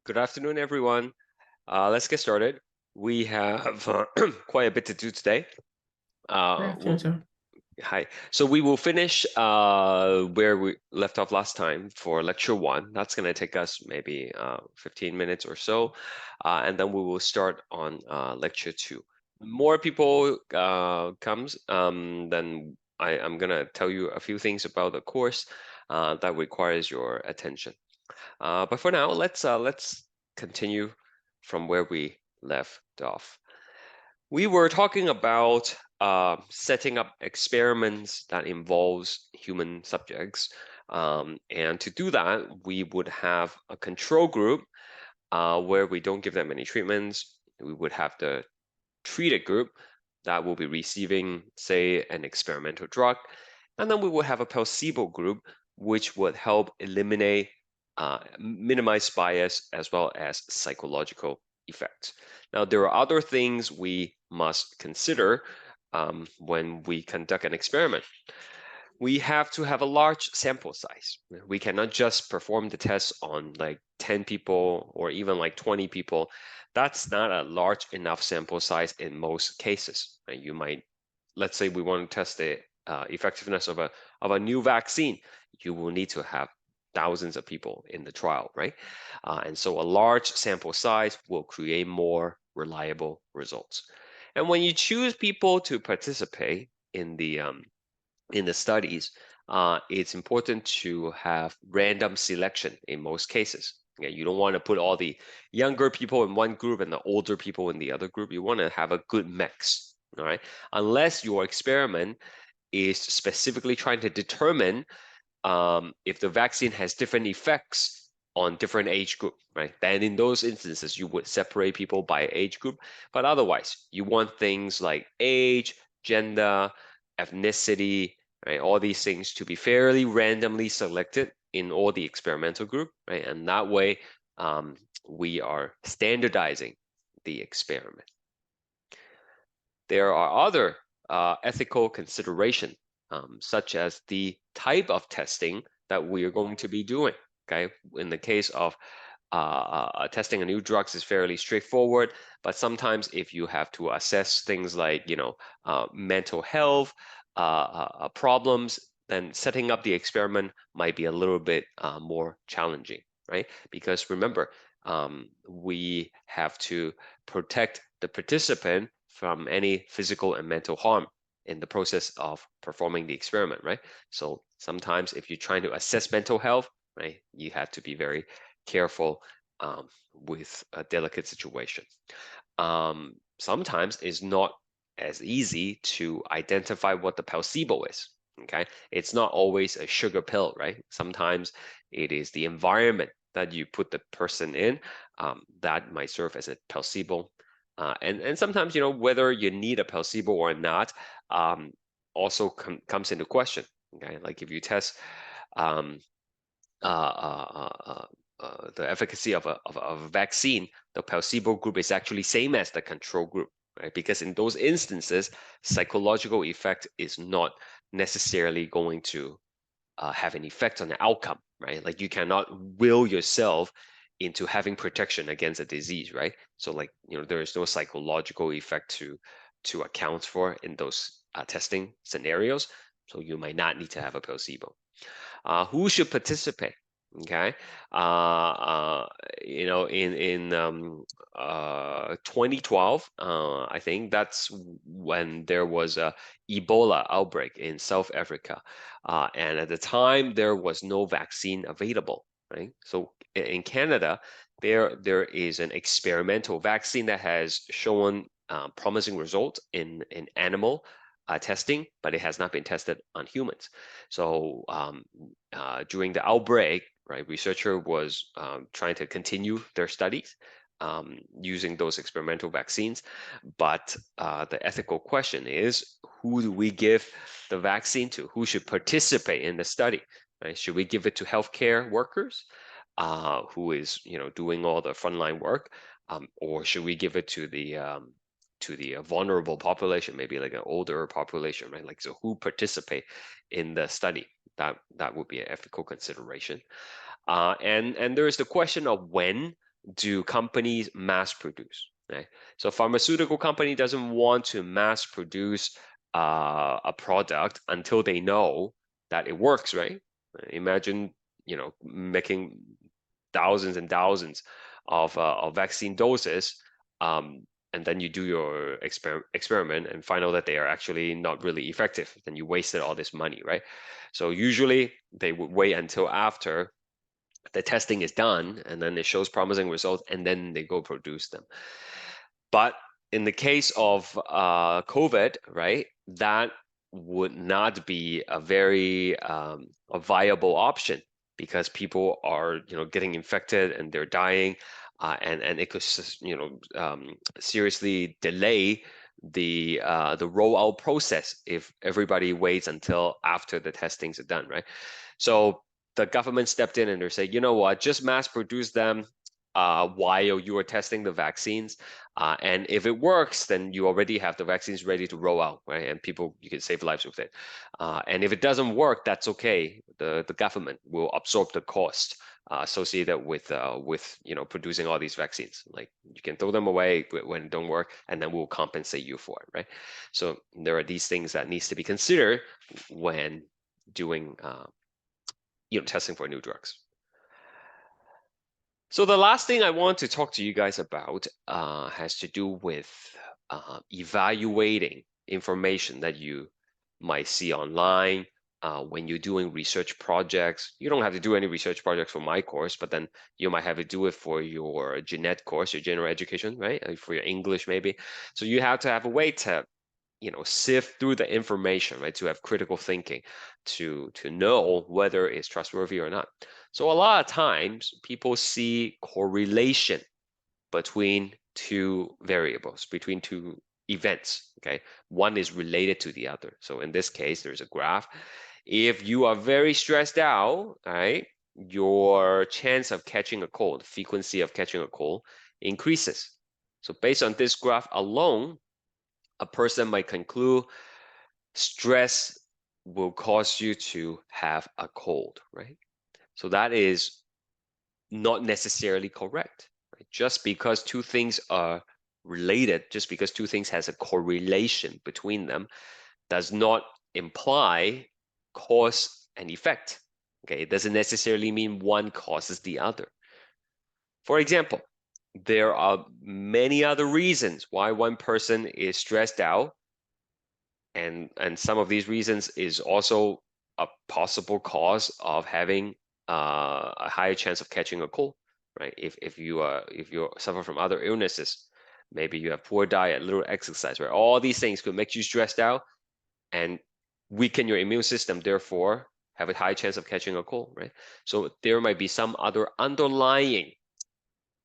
Good afternoon, everyone. Let's get started. We have quite a bit to do today. Good Uh, afternoon, we'll, sir. Hi. So we will finish where we left off last time for lecture one. That's going to take us maybe 15 minutes or so. And then we will start on lecture two. More people comes, then I'm going to tell you a few things about the course that requires your attention. But for now, let's continue from where we left off. We were talking about setting up experiments that involves human subjects, and to do that, we would have a control group where we don't give them any treatments. We would have the treated group that will be receiving, say, an experimental drug, and then we would have a placebo group, which would help eliminate, minimize bias as well as psychological effects. Now, there are other things we must consider when we conduct an experiment. We have to have a large sample size. We cannot just perform the test on like 10 people or even like 20 people. That's not a large enough sample size in most cases. Right? You might, let's say we want to test the effectiveness of a new vaccine. You will need to have thousands of people in the trial, right? And so a large sample size will create more reliable results. And when you choose people to participate in the studies, it's important to have random selection in most cases. Okay, you don't want to put all the younger people in one group and the older people in the other group. You want to have a good mix, all right? Unless your experiment is specifically trying to determine if the vaccine has different effects on different age group, right? Then in those instances, you would separate people by age group. But otherwise, you want things like age, gender, ethnicity, right? All these things to be fairly randomly selected in all the experimental group, right? And that way, we are standardizing the experiment. There are other ethical consideration, such as the type of testing that we are going to be doing. Okay, in the case of testing a new drugs is fairly straightforward, but sometimes if you have to assess things like mental health problems, then setting up the experiment might be a little bit more challenging, right? Because remember, we have to protect the participant from any physical and mental harm in the process of performing the experiment, right? So sometimes if you're trying to assess mental health, right, you have to be very careful with a delicate situation. Sometimes it's not as easy to identify what the placebo is. Okay, it's not always a sugar pill, right? Sometimes it is the environment that you put the person in that might serve as a placebo. And sometimes, whether you need a placebo or not also comes into question. Okay, like if you test um, uh, uh, uh, the efficacy of a vaccine, the placebo group is actually same as the control group, right? Because in those instances, psychological effect is not necessarily going to have an effect on the outcome, right? Like you cannot will yourself into having protection against a disease, right? So like, there is no psychological effect to account for in those testing scenarios. So you might not need to have a placebo. Who should participate? Okay, uh, in 2012, I think that's when there was a Ebola outbreak in South Africa, and at the time there was no vaccine available. Right, so in Canada, there is an experimental vaccine that has shown promising results in animal testing, but it has not been tested on humans. So during the outbreak, right, researcher was trying to continue their studies using those experimental vaccines. But the ethical question is, who do we give the vaccine to? Who should participate in the study? Right? Should we give it to healthcare workers, who is doing all the frontline work, or should we give it to the vulnerable population, maybe like an older population, right? Like, so who participate in the study? That would be an ethical consideration. And there is the question of when do companies mass produce? Right? So pharmaceutical company doesn't want to mass produce a product until they know that it works, right? Imagine, making thousands and thousands of vaccine doses, and then you do your experiment and find out that they are actually not really effective. Then you wasted all this money, right? So usually they would wait until after the testing is done and then it shows promising results and then they go produce them. But in the case of COVID, right, that would not be a very a viable option because people are, getting infected and they're dying, and it could, seriously delay the rollout process if everybody waits until after the testings are done, right? So the government stepped in and they're saying, you know what, just mass produce them while you are testing the vaccines. And if it works, then you already have the vaccines ready to roll out, right? And people, you can save lives with it. And if it doesn't work, that's okay. The government will absorb the cost associated with producing all these vaccines. Like you can throw them away when it don't work, and then we'll compensate you for it, right? So there are these things that needs to be considered when doing testing for new drugs. So the last thing I want to talk to you guys about has to do with evaluating information that you might see online when you're doing research projects. You don't have to do any research projects for my course, but then you might have to do it for your genet course, your general education, right? For your English maybe. So you have to have a way to sift through the information, right? To have critical thinking, to know whether it's trustworthy or not. So a lot of times people see correlation between two variables, between two events, okay? One is related to the other. So in this case, there's a graph. If you are very stressed out, right, your chance of catching a cold, frequency of catching a cold increases. So based on this graph alone, a person might conclude stress will cause you to have a cold, right? So that is not necessarily correct, right? Just because two things are related, just because two things has a correlation between them, does not imply cause and effect. Okay, it doesn't necessarily mean one causes the other. For example, there are many other reasons why one person is stressed out, and some of these reasons is also a possible cause of having a higher chance of catching a cold, right? If you suffer from other illnesses, maybe you have poor diet, little exercise, right? All these things could make you stressed out and weaken your immune system, therefore have a high chance of catching a cold, right? So there might be some other underlying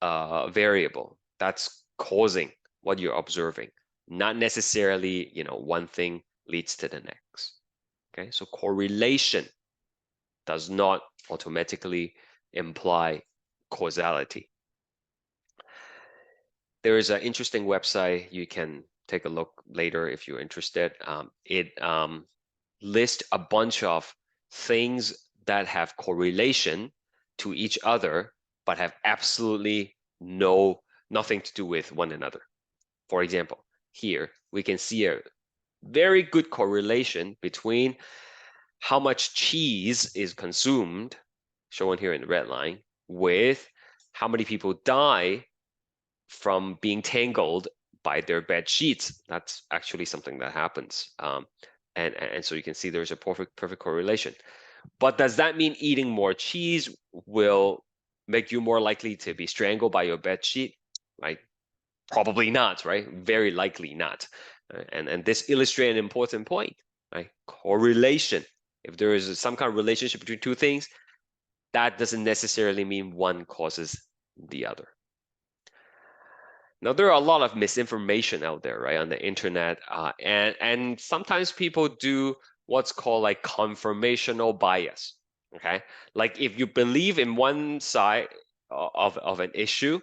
variable that's causing what you're observing. Not necessarily, one thing leads to the next. Okay, so correlation does not automatically imply causality. There is an interesting website you can take a look later if you're interested. It lists a bunch of things that have correlation to each other, but have absolutely nothing to do with one another. For example, here we can see a very good correlation between how much cheese is consumed, shown here in the red line, with how many people die from being tangled by their bed sheets. That's actually something that happens. And so you can see there's a perfect correlation. But does that mean eating more cheese will make you more likely to be strangled by your bed sheet? Right? Probably not, right? Very likely not. And this illustrates an important point, right? Correlation. If there is some kind of relationship between two things, that doesn't necessarily mean one causes the other. Now, there are a lot of misinformation out there, right, on the internet, and sometimes people do what's called like confirmational bias. Okay, like if you believe in one side of an issue,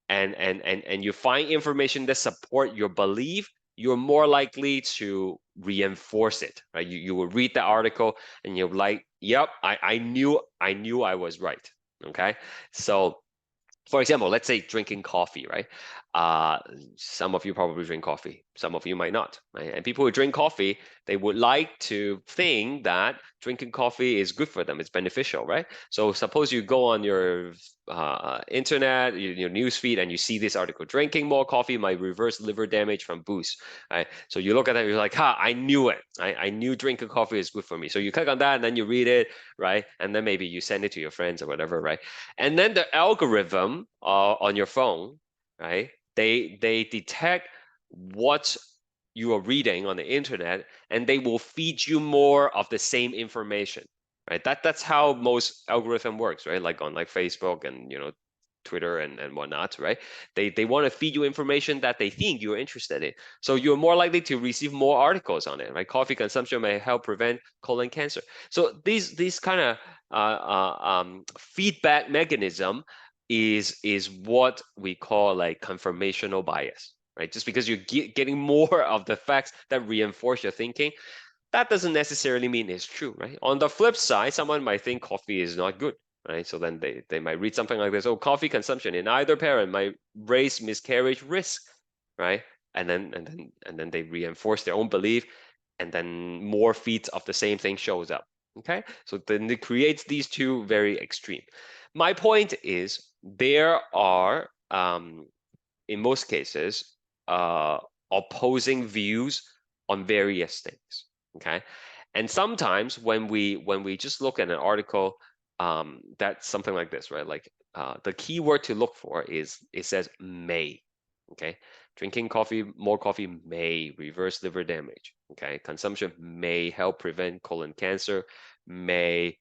and you find information that support your belief, you're more likely to reinforce it, right? You will read the article and you're like, yep, I knew I was right. Okay, so For example, let's say drinking coffee, right? Some of you probably drink coffee, some of you might not, right? And people who drink coffee, they would like to think that drinking coffee is good for them, it's beneficial, right? So suppose you go on your internet, your news feed, and you see this article, drinking more coffee might reverse liver damage from booze, right? So you look at that, you're like, ha, I knew it. I knew drinking coffee is good for me. So you click on that, and then you read it, right? And then maybe you send it to your friends or whatever, right? And then the algorithm on your phone, right? They detect what you are reading on the internet, and they will feed you more of the same information, right? That's how most algorithm works, right? Like on like Facebook and Twitter and whatnot, right? They want to feed you information that they think you're interested in. So you're more likely to receive more articles on it, right? Coffee consumption may help prevent colon cancer. So these kind of feedback mechanism is what we call like confirmational bias, right? Just because you're getting more of the facts that reinforce your thinking, that doesn't necessarily mean it's true, right? On the flip side, someone might think coffee is not good, right? So then they might read something like this, oh, coffee consumption in either parent might raise miscarriage risk, right? And then they reinforce their own belief, and then more feeds of the same thing shows up. Okay, so then it creates these two very extreme. My point is there are in most cases opposing views on various things. Okay, and sometimes when we just look at an article that's something like this, right? Like the key word to look for is it says may. Okay, drinking more coffee may reverse liver damage. Okay, consumption may help prevent colon cancer. May.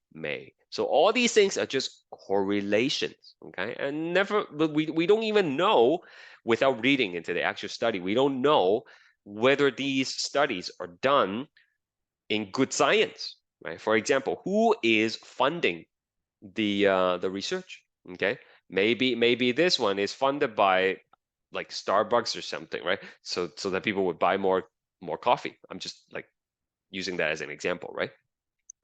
So all these things are just correlations. Okay, and never we don't even know without reading into the actual study. We don't know whether these studies are done in good science, right? For example, who is funding the research? Okay, maybe this one is funded by like Starbucks or something, right? So that people would buy more coffee. I'm just like using that as an example, right?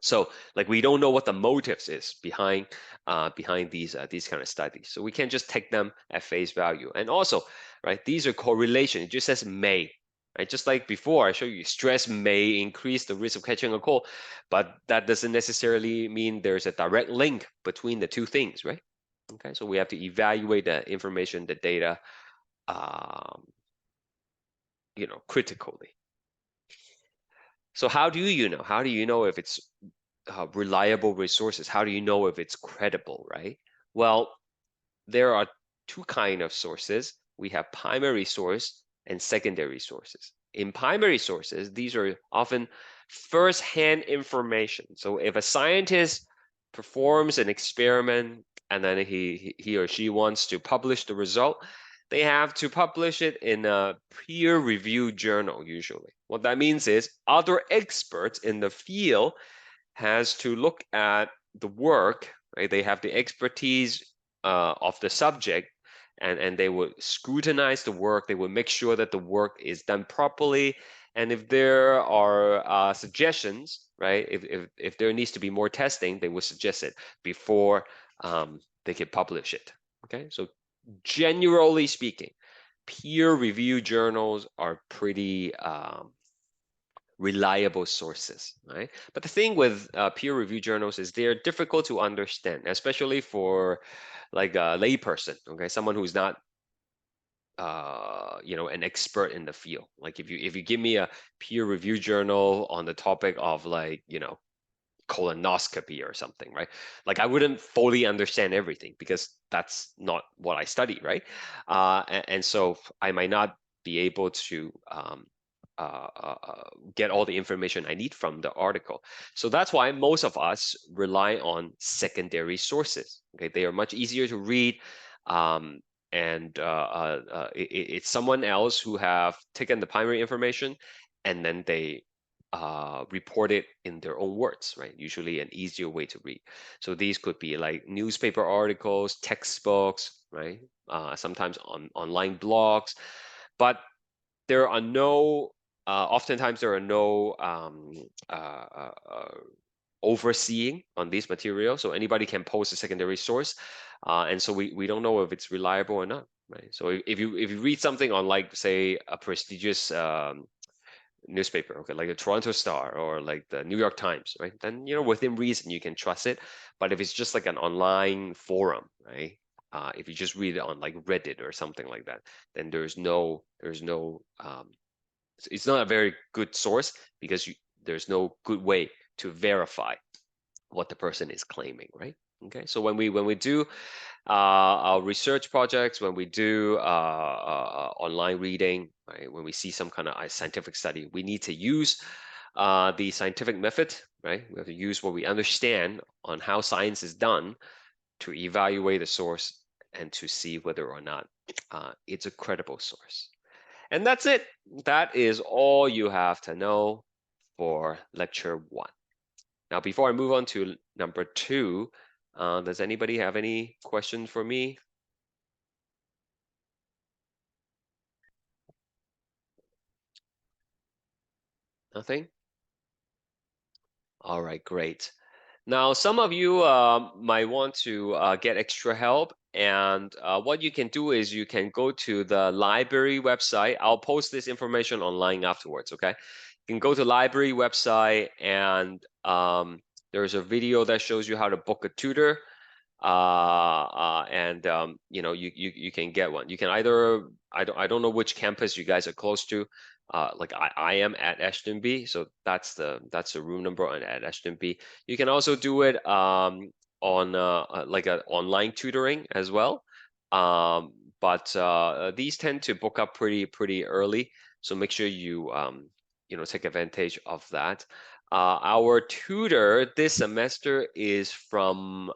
So like we don't know what the motives is behind these kind of studies. So we can't just take them at face value. And also, right, these are correlation. It just says may, right? Just like before, I showed you stress may increase the risk of catching a cold, but that doesn't necessarily mean there's a direct link between the two things, right? Okay, so we have to evaluate the information, the data, um, critically. So how do you know? How do you know if it's reliable resources? How do you know if it's credible, right? Well, there are two kind of sources. We have primary source and secondary sources. In primary sources, these are often first-hand information. So if a scientist performs an experiment and then he or she wants to publish the result, they have to publish it in a peer-reviewed journal usually. What that means is other experts in the field has to look at the work, right? They have the expertise of the subject, and they would scrutinize the work. They would make sure that the work is done properly. And if there are suggestions, right? If there needs to be more testing, they would suggest it before they can publish it. Okay, so generally speaking, peer-reviewed journals are pretty reliable sources, right? But the thing with peer review journals is they're difficult to understand, especially for like a layperson, okay? Someone who's not an expert in the field. Like if you give me a peer review journal on the topic of like, colonoscopy or something, right? Like I wouldn't fully understand everything because that's not what I study, right? And so I might not be able to get all the information I need from the article. So that's why most of us rely on secondary sources. Okay, they are much easier to read, and it's someone else who have taken the primary information and then they report it in their own words, right? Usually an easier way to read. So these could be like newspaper articles, textbooks, right? Sometimes on online blogs, but there are no oftentimes there are no overseeing on these materials. So anybody can post a secondary source, and so we don't know if it's reliable or not, right? So if you read something on, like, say, a prestigious newspaper, okay, like the Toronto Star or like the New York Times, right? Then, within reason, you can trust it. But if it's just like an online forum, right? If you just read it on like Reddit or something like that, then it's not a very good source, because there's no good way to verify what the person is claiming, right? Okay, so when we do our research projects, when we do online reading, right, when we see some kind of scientific study, we need to use the scientific method, right? We have to use what we understand on how science is done to evaluate the source and to see whether or not it's a credible source. And that's it. That is all you have to know for lecture 1. Now, before I move on to number 2, does anybody have any questions for me? Nothing? All right, great. Now, some of you might want to get extra help, and what you can do is you can go to the library website. I'll post this information online afterwards, okay? You can go to library website, and there's a video that shows you how to book a tutor. And you can get one. You can either, I don't know which campus you guys are close to. Like I am at Ashton B, so that's the room number at Ashton B. You can also do it on like an online tutoring as well. But these tend to book up pretty early, so make sure you take advantage of that. Our tutor this semester is from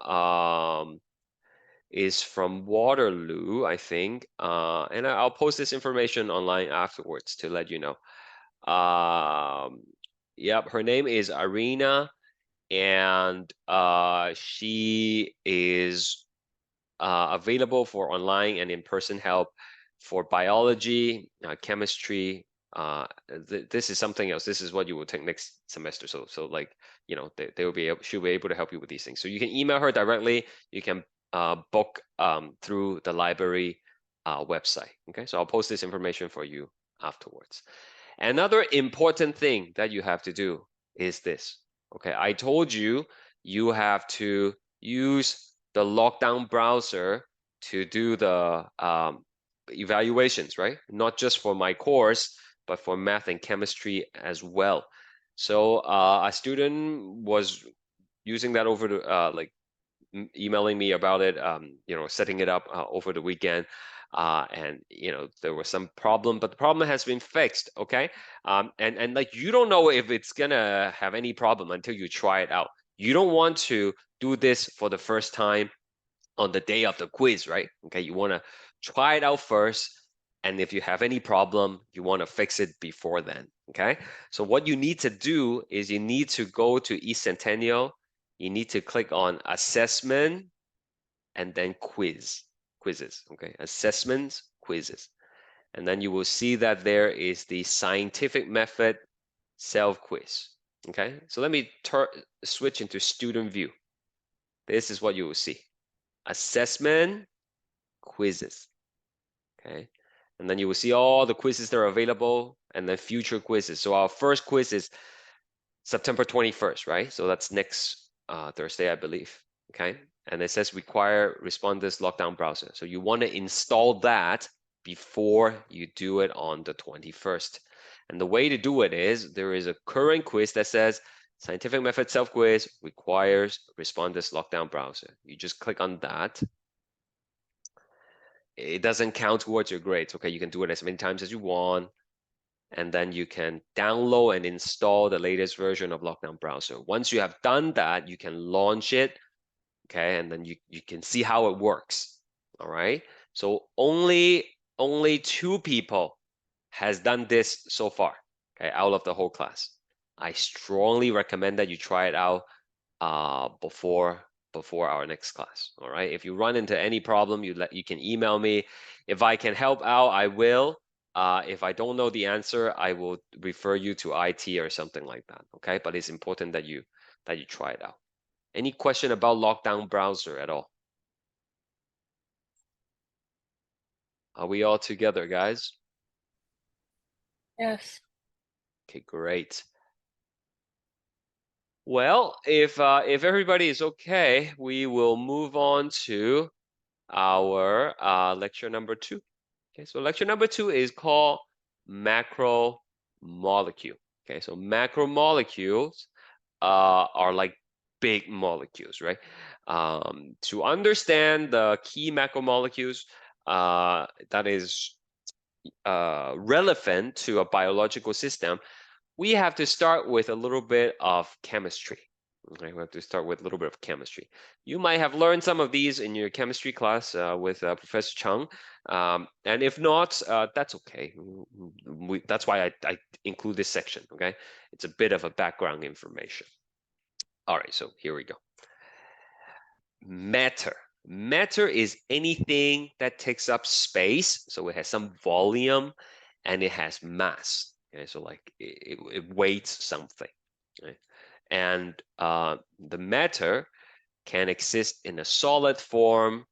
Waterloo, I think, and I'll post this information online afterwards to let you know. Yep, her name is Irina, and she is available for online and in-person help for biology, chemistry. This is something else. This is what you will take next semester. So like, they will be able, she'll be able to help you with these things. So you can email her directly. You can book through the library website. Okay, so I'll post this information for you afterwards. Another important thing that you have to do is this. Okay, I told you you have to use the lockdown browser to do the evaluations, right? Not just for my course, but for math and chemistry as well. So a student was using that over the like emailing me about it, setting it up over the weekend. And there was some problem, but the problem has been fixed. Okay, and like, you don't know if it's gonna have any problem until you try it out. You don't want to do this for the first time on the day of the quiz, right? Okay, you want to try it out first, and if you have any problem, you want to fix it before then. Okay, so what you need to do is you need to go to East Centennial. You need to click on assessment and then quizzes. Okay, assessments, quizzes. And then you will see that there is the scientific method self-quiz. Okay, so let me switch into student view. This is what you will see. Assessment, quizzes. Okay, and then you will see all the quizzes that are available, and then future quizzes. So our first quiz is September 21st, right? So that's next Thursday, I believe. Okay, and it says require responders lockdown browser. So you want to install that before you do it on the 21st. And the way to do it is there is a current quiz that says scientific method self-quiz requires responders lockdown browser. You just click on that. It doesn't count towards your grades. Okay, you can do it as many times as you want, and then you can download and install the latest version of Lockdown Browser. Once you have done that, you can launch it, okay, and then you can see how it works. All right. So only 2 people has done this so far, okay, out of the whole class. I strongly recommend that you try it out before our next class. All right. If you run into any problem, you can email me. If I can help out, I will. If I don't know the answer, I will refer you to IT or something like that. Okay. But it's important that you that you try it out. Any question about lockdown browser at all? Are we all together, guys? Yes. Okay, great. Well, if everybody is okay, we will move on to our lecture number 2. Okay, so lecture number 2 is called macromolecule. Okay, so macromolecules are like big molecules, right? To understand the key macromolecules that is relevant to a biological system, we have to start with a little bit of chemistry. Okay, we have to start with a little bit of chemistry. You might have learned some of these in your chemistry class with Professor Chung, and if not, that's okay. That's why I include this section. Okay, it's a bit of a background information. All right, so here we go. Matter. Matter is anything that takes up space, so it has some volume and it has mass. Okay, so like it weighs something. Okay? And the matter can exist in a solid form,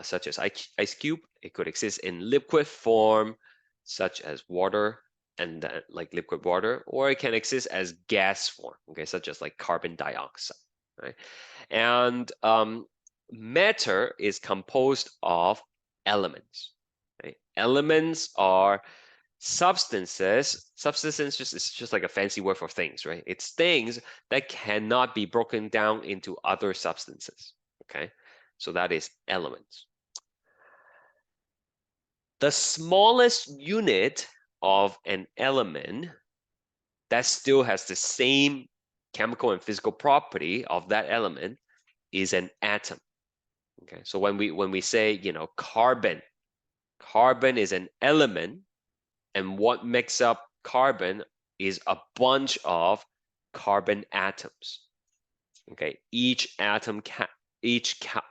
such as ice cube. It could exist in liquid form, such as water and like liquid water, or it can exist as gas form, okay, such as like carbon dioxide, right? And matter is composed of elements. Right? Elements are substances. Substances is just like a fancy word for things, right? It's things that cannot be broken down into other substances. Okay, so that is elements. The smallest unit of an element that still has the same chemical and physical property of that element is an atom. Okay, so when we say, you know, carbon is an element, and what makes up carbon is a bunch of carbon atoms. Okay, each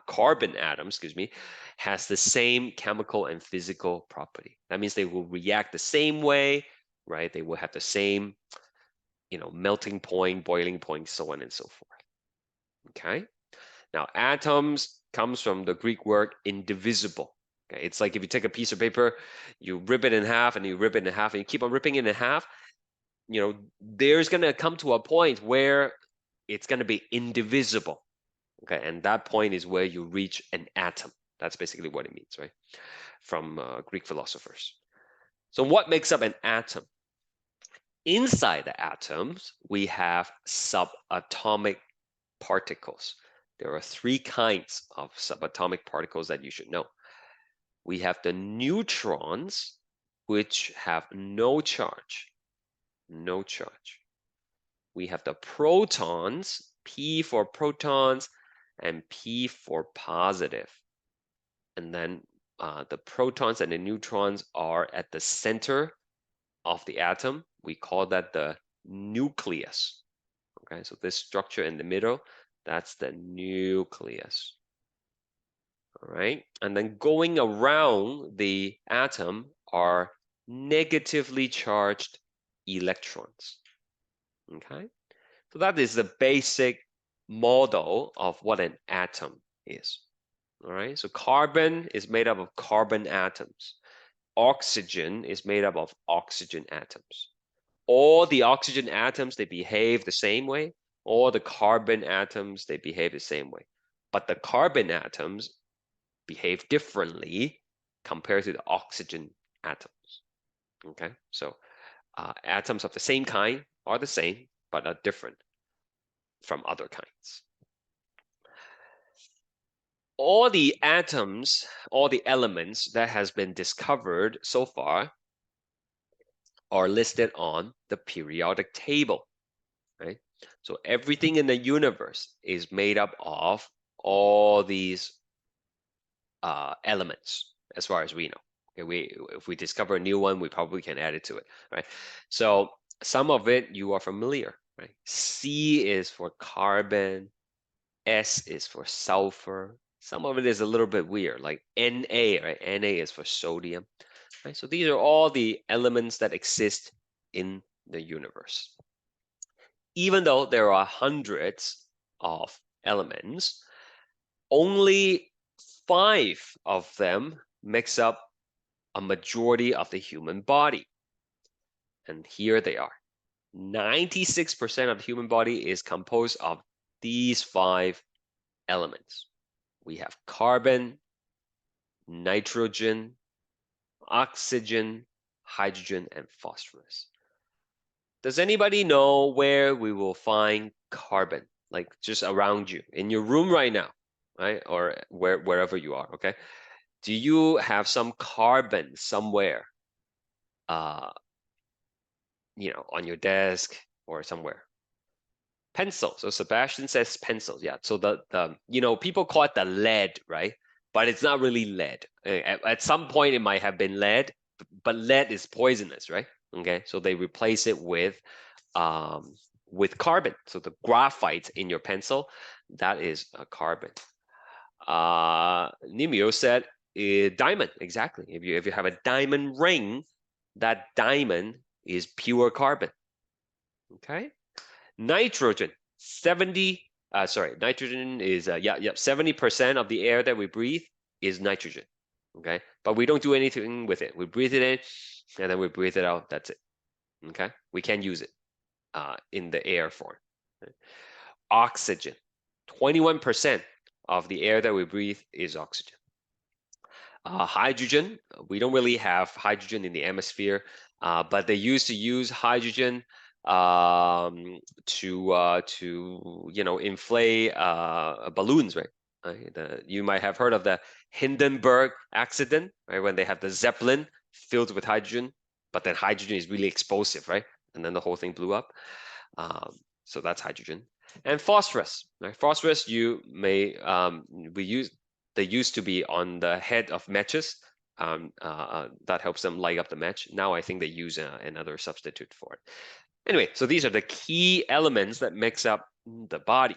carbon atom, excuse me, has the same chemical and physical property. That means they will react the same way, right? They will have the same, you know, melting point, boiling point, so on and so forth. Okay. Now, atoms comes from the Greek word indivisible. Okay, it's like if you take a piece of paper, you rip it in half, and you rip it in half, and you keep on ripping it in half. You know, there's gonna come to a point where it's gonna be indivisible. Okay, and that point is where you reach an atom. That's basically what it means, right? From Greek philosophers. So, what makes up an atom? Inside the atoms, we have subatomic particles. There are 3 kinds of subatomic particles that you should know. We have the neutrons, which have no charge. No charge. We have the protons, P for protons and P for positive. And then the protons and the neutrons are at the center of the atom. We call that the nucleus. Okay, so this structure in the middle, that's the nucleus. All right, and then going around the atom are negatively charged electrons. Okay, so that is the basic model of what an atom is. All right, so carbon is made up of carbon atoms. Oxygen is made up of oxygen atoms. All the oxygen atoms, they behave the same way. All the carbon atoms, they behave the same way. But the carbon atoms behave differently compared to the oxygen atoms. Okay, so atoms of the same kind are the same, but are different from other kinds. All the atoms, all the elements that has been discovered so far are listed on the periodic table, right? So everything in the universe is made up of all these elements, as far as we know. Okay, if we discover a new one, we probably can add it to it, right? So some of it you are familiar, right? C is for carbon, S is for sulfur. Some of it is a little bit weird, like Na, right? Na is for sodium, right? So these are all the elements that exist in the universe. even though there are hundreds of elements, only 5 of them makes up a majority of the human body. And here they are. 96% of the human body is composed of these 5 elements. We have carbon, nitrogen, oxygen, hydrogen, and phosphorus. Does anybody know where we will find carbon? Like just around you, in your room right now, right? Or wherever you are, okay? Do you have some carbon somewhere, uh, on your desk or somewhere? Pencil. So Sebastian says pencils. Yeah. So the people call it the lead, right? But it's not really lead. At some point, it might have been lead, but lead is poisonous, right? Okay. So they replace it with carbon. So the graphite in your pencil, that is a carbon. Nimio said diamond. Exactly. If you have a diamond ring, that diamond is pure carbon. Okay. Nitrogen, nitrogen is 70% of the air that we breathe is nitrogen. Okay, but we don't do anything with it. We breathe it in and then we breathe it out. That's it. Okay, we can't use it in the air form. Okay? Oxygen, 21% of the air that we breathe is oxygen. Hydrogen, we don't really have hydrogen in the atmosphere, but they used to use hydrogen to inflate balloons, right? You might have heard of the Hindenburg accident, right? When they have the Zeppelin filled with hydrogen, but then hydrogen is really explosive, right? And then the whole thing blew up. So that's hydrogen. And phosphorus, right? Phosphorus, they used to be on the head of matches. That helps them light up the match. Now I think they use another substitute for it. Anyway, so these are the key elements that makes up the body,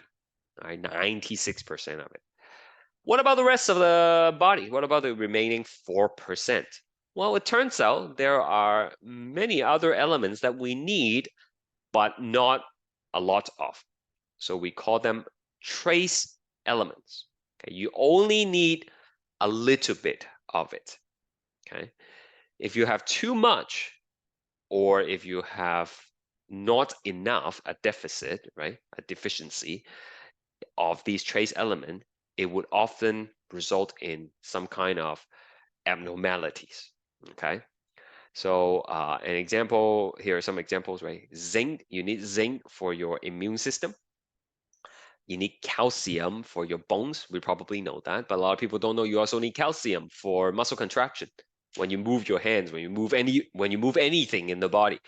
right? 96% of it. What about the rest of the body? What about the remaining 4%? Well, it turns out there are many other elements that we need, but not a lot of. So we call them trace elements. Okay, you only need a little bit of it. Okay, if you have too much, or if you have not enough, a deficit, right, a deficiency of these trace element, it would often result in some kind of abnormalities. Okay, so an example, here are some examples, right? Zinc, you need zinc for your immune system. You need calcium for your bones. We probably know that, but a lot of people don't know you also need calcium for muscle contraction. When you move your hands, when you move anything in the body,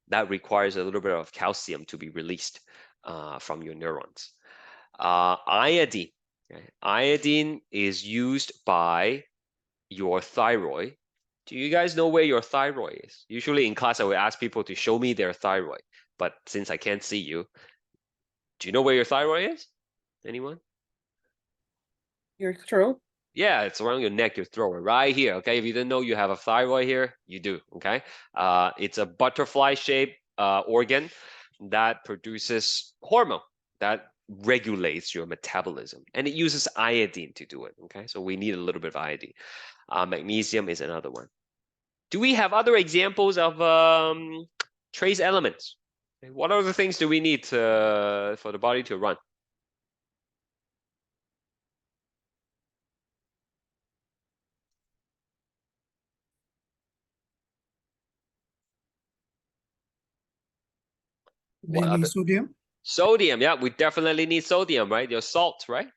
that requires a little bit of calcium to be released from your neurons. Iodine. Okay? Iodine is used by your thyroid. Do you guys know where your thyroid is? Usually in class, I would ask people to show me their thyroid, but since I can't see you, do you know where your thyroid is? Anyone? Your throat? Yeah, it's around your neck, your throat, right here. Okay, if you didn't know you have a thyroid here, you do. Okay, it's a butterfly-shaped organ that produces hormone that regulates your metabolism, and it uses iodine to do it. Okay, so we need a little bit of iodine. Magnesium is another one. Do we have other examples of trace elements? What other things do we need for the body to run? What Maybe other? sodium. Sodium, yeah, we definitely need sodium, right? Your salt, right?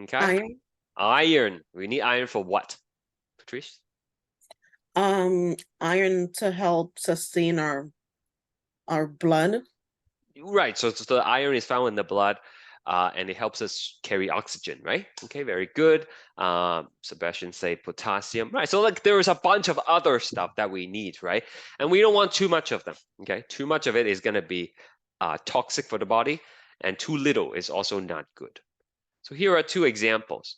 Okay. Iron. Iron. We need iron for what, Patrice? Iron to help sustain our blood. Right. So the iron is found in the blood, and it helps us carry oxygen, right? Okay, very good. Sebastian say potassium, right? So like there is a bunch of other stuff that we need, right? And we don't want too much of them. Okay, too much of it is gonna be toxic for the body, and too little is also not good. So here are two examples.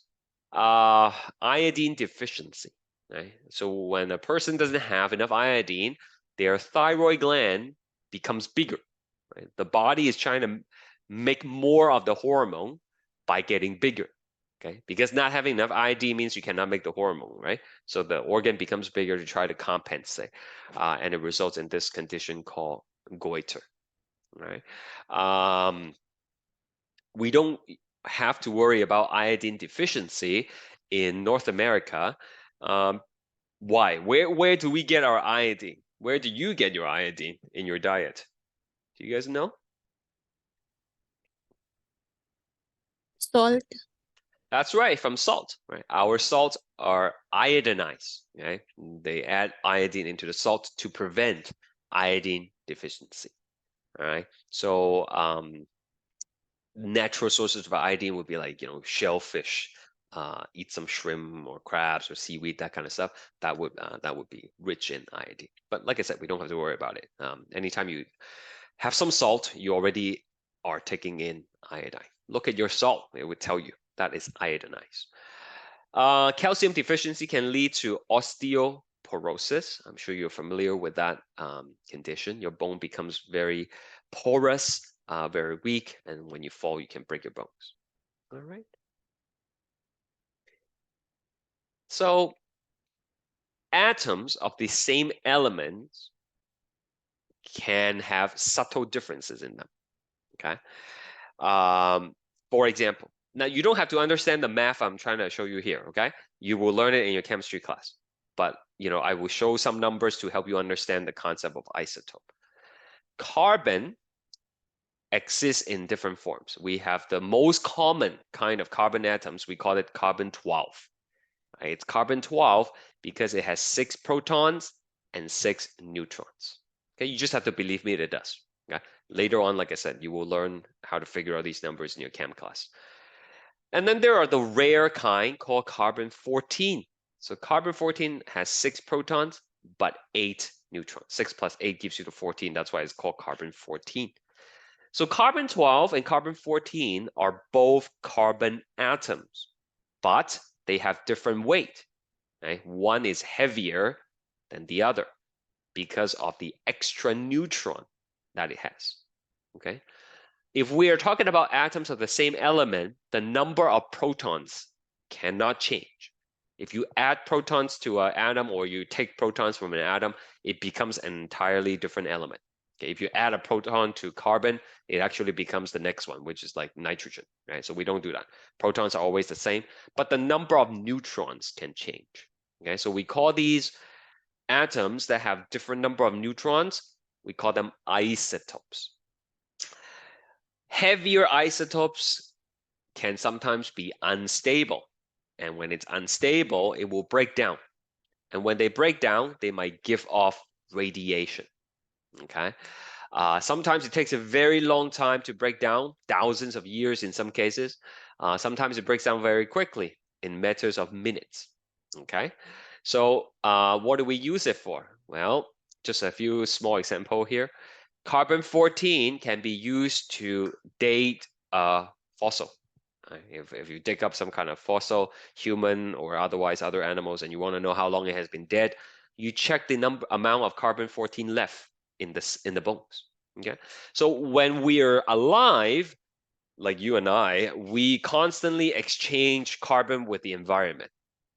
Iodine deficiency. Right? So when a person doesn't have enough iodine, their thyroid gland becomes bigger. right? The body is trying to make more of the hormone by getting bigger, okay? Because not having enough iodine means you cannot make the hormone, right? So the organ becomes bigger to try to compensate, and it results in this condition called goiter, right? We don't have to worry about iodine deficiency in North America. Um, why? Where do we get our iodine? Where do you get your iodine in your diet? Do you guys know? Salt. That's right, from salt, right? Our salts are iodinized, okay? They add iodine into the salt to prevent iodine deficiency, all right? So natural sources of iodine would be like, shellfish, eat some shrimp or crabs or seaweed, that kind of stuff. That would be rich in iodine. But like I said, we don't have to worry about it. Anytime you have some salt, you already are taking in iodine. Look at your salt; it would tell you that is iodinized. Calcium deficiency can lead to osteoporosis. I'm sure you're familiar with that condition. Your bone becomes very porous, very weak, and when you fall, you can break your bones. All right. So atoms of the same elements can have subtle differences in them. Okay. For example, now you don't have to understand the math I'm trying to show you here. Okay. You will learn it in your chemistry class, but I will show some numbers to help you understand the concept of isotope. Carbon exists in different forms. We have the most common kind of carbon atoms. We call it carbon 12. Right? It's carbon 12 because it has 6 protons and 6 neutrons. Okay, you just have to believe me, it does. Okay? Later on, like I said, you will learn how to figure out these numbers in your chem class. And then there are the rare kind called carbon 14. So carbon 14 has 6 protons, but 8 neutrons. 6 plus 8 gives you the 14. That's why it's called carbon 14. So carbon 12 and carbon 14 are both carbon atoms, but they have different weight. Right? One is heavier than the other because of the extra neutron that it has. Okay. If we are talking about atoms of the same element, the number of protons cannot change. If you add protons to an atom or you take protons from an atom, it becomes an entirely different element. Okay, if you add a proton to carbon, it actually becomes the next one, which is like nitrogen, right? So we don't do that. Protons are always the same, but the number of neutrons can change. Okay, so we call these atoms that have different number of neutrons, we call them isotopes. Heavier isotopes can sometimes be unstable. And when it's unstable, it will break down. And when they break down, they might give off radiation. Okay. Sometimes it takes a very long time to break down, thousands of years in some cases. Sometimes it breaks down very quickly in matters of minutes. Okay. So what do we use it for? Well, just a few small examples here. Carbon 14 can be used to date a fossil. If you dig up some kind of fossil, human or otherwise other animals, and you want to know how long it has been dead, you check the amount of carbon 14 left in the bones. Okay, so when we are alive, like you and I, we constantly exchange carbon with the environment.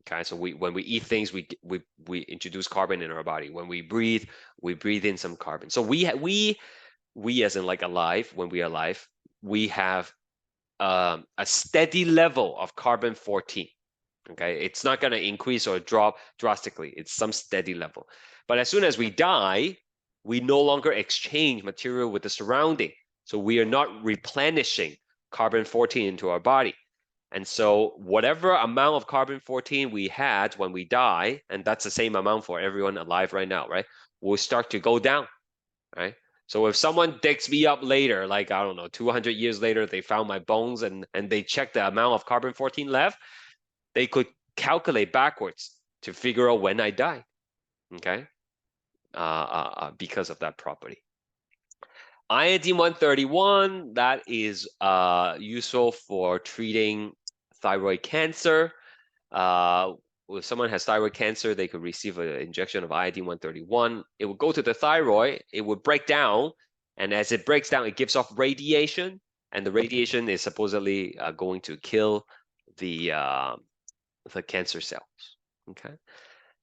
Okay, so when we eat things, we introduce carbon in our body. When we breathe in some carbon. So we as in like alive, when we are alive, we have a steady level of carbon 14. Okay, it's not going to increase or drop drastically. It's some steady level. But as soon as we die, we no longer exchange material with the surrounding. So we are not replenishing carbon 14 into our body. And so whatever amount of carbon 14 we had when we die, and that's the same amount for everyone alive right now, right? Will start to go down, right? So if someone digs me up later, like, I don't know, 200 years later, they found my bones and they check the amount of carbon 14 left, they could calculate backwards to figure out when I died, okay? Because of that property. Iodine 131, that is useful for treating thyroid cancer. If someone has thyroid cancer, they could receive an injection of iodine 131. It would go to the thyroid, it would break down And as it breaks down, it gives off radiation, and the radiation is supposedly going to kill the cancer cells. Okay.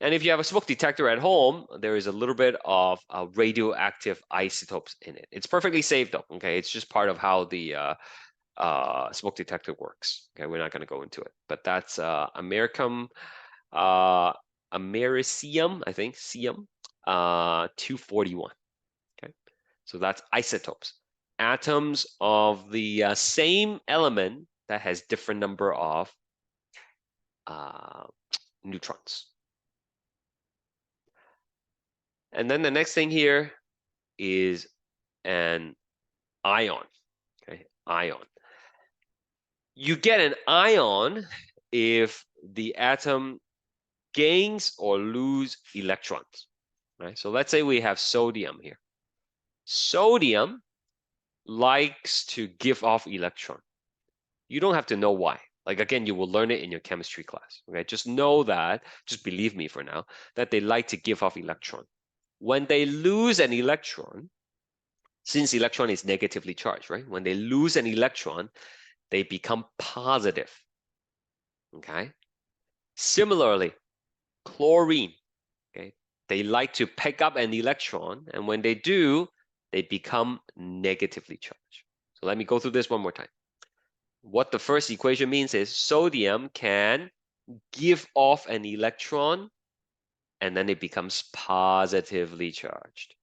And if you have a smoke detector at home, there is a little bit of radioactive isotopes in it. It's perfectly safe though. Okay, it's just part of how the smoke detector works. Okay, we're not going to go into it, but that's Americium, I think, Cium 241. Okay, so that's isotopes, atoms of the same element that has different number of neutrons. And then the next thing here is an ion. Okay, ion. You get an ion if the atom gains or lose electrons. Right? So let's say we have sodium here. Sodium likes to give off electron. You don't have to know why. Like again, you will learn it in your chemistry class. Okay, just know that, just believe me for now, that they like to give off electron. When they lose an electron, since electron is negatively charged, right? When they lose an electron, they become positive. Okay. Similarly, chlorine. Okay. They like to pick up an electron, and when they do, they become negatively charged. So let me go through this one more time. What the first equation means is sodium can give off an electron, and then it becomes positively charged.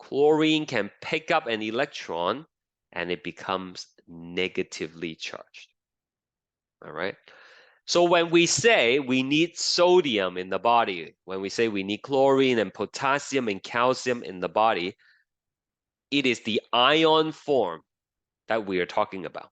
Chlorine can pick up an electron, and it becomes negatively charged. All right. So when we say we need sodium in the body, when we say we need chlorine and potassium and calcium in the body, it is the ion form that we are talking about.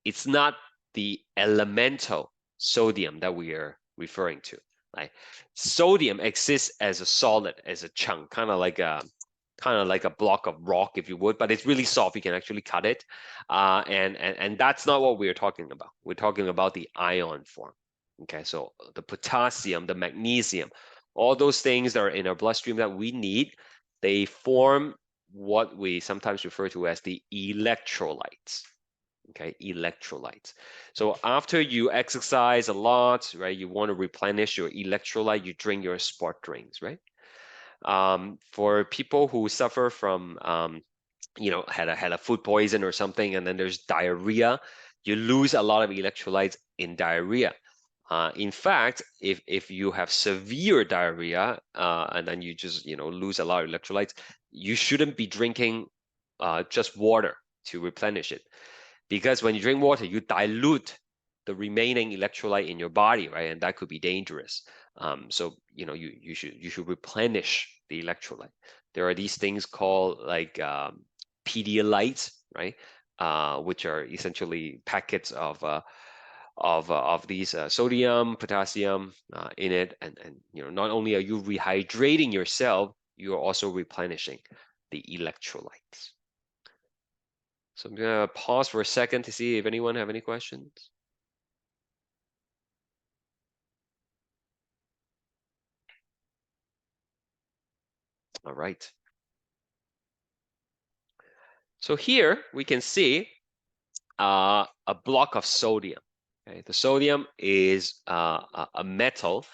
It's not the elemental sodium that we are referring to. Right? Sodium exists as a solid, as a chunk, kind of like a block of rock, if you would, but it's really soft. You can actually cut it, and that's not what we're talking about. We're talking about the ion form. Okay, so the potassium, the magnesium, all those things that are in our bloodstream that we need, they form what we sometimes refer to as the electrolytes. Okay, electrolytes. So after you exercise a lot, right, you want to replenish your electrolyte, you drink your sport drinks, right? For people who suffer from, had a food poison or something, and then there's diarrhea, you lose a lot of electrolytes in diarrhea. In fact, if you have severe diarrhea and then you just lose a lot of electrolytes, you shouldn't be drinking just water to replenish it, because when you drink water, you dilute the remaining electrolyte in your body, right? And that could be dangerous. So you should replenish the electrolyte. There are these things called like Pedialytes, right? Which are essentially packets of these sodium, potassium in it, and not only are you rehydrating yourself, you are also replenishing the electrolytes. So I'm gonna pause for a second to see if anyone have any questions. All right. So here we can see a block of sodium. Okay, the sodium is a metal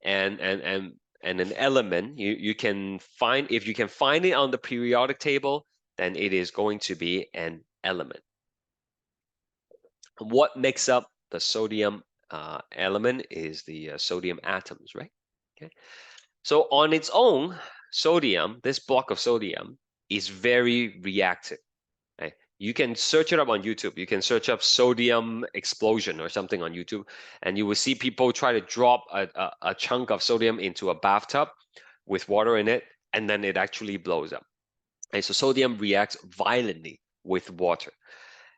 and an element. You can find, if you can find it on the periodic table, then it is going to be an element. What makes up the sodium element is the sodium atoms, right? Okay. So on its own, sodium, this block of sodium, is very reactive. Right? You can search it up on YouTube. You can search up sodium explosion or something on YouTube, and you will see people try to drop a chunk of sodium into a bathtub with water in it, and then it actually blows up. And so sodium reacts violently with water.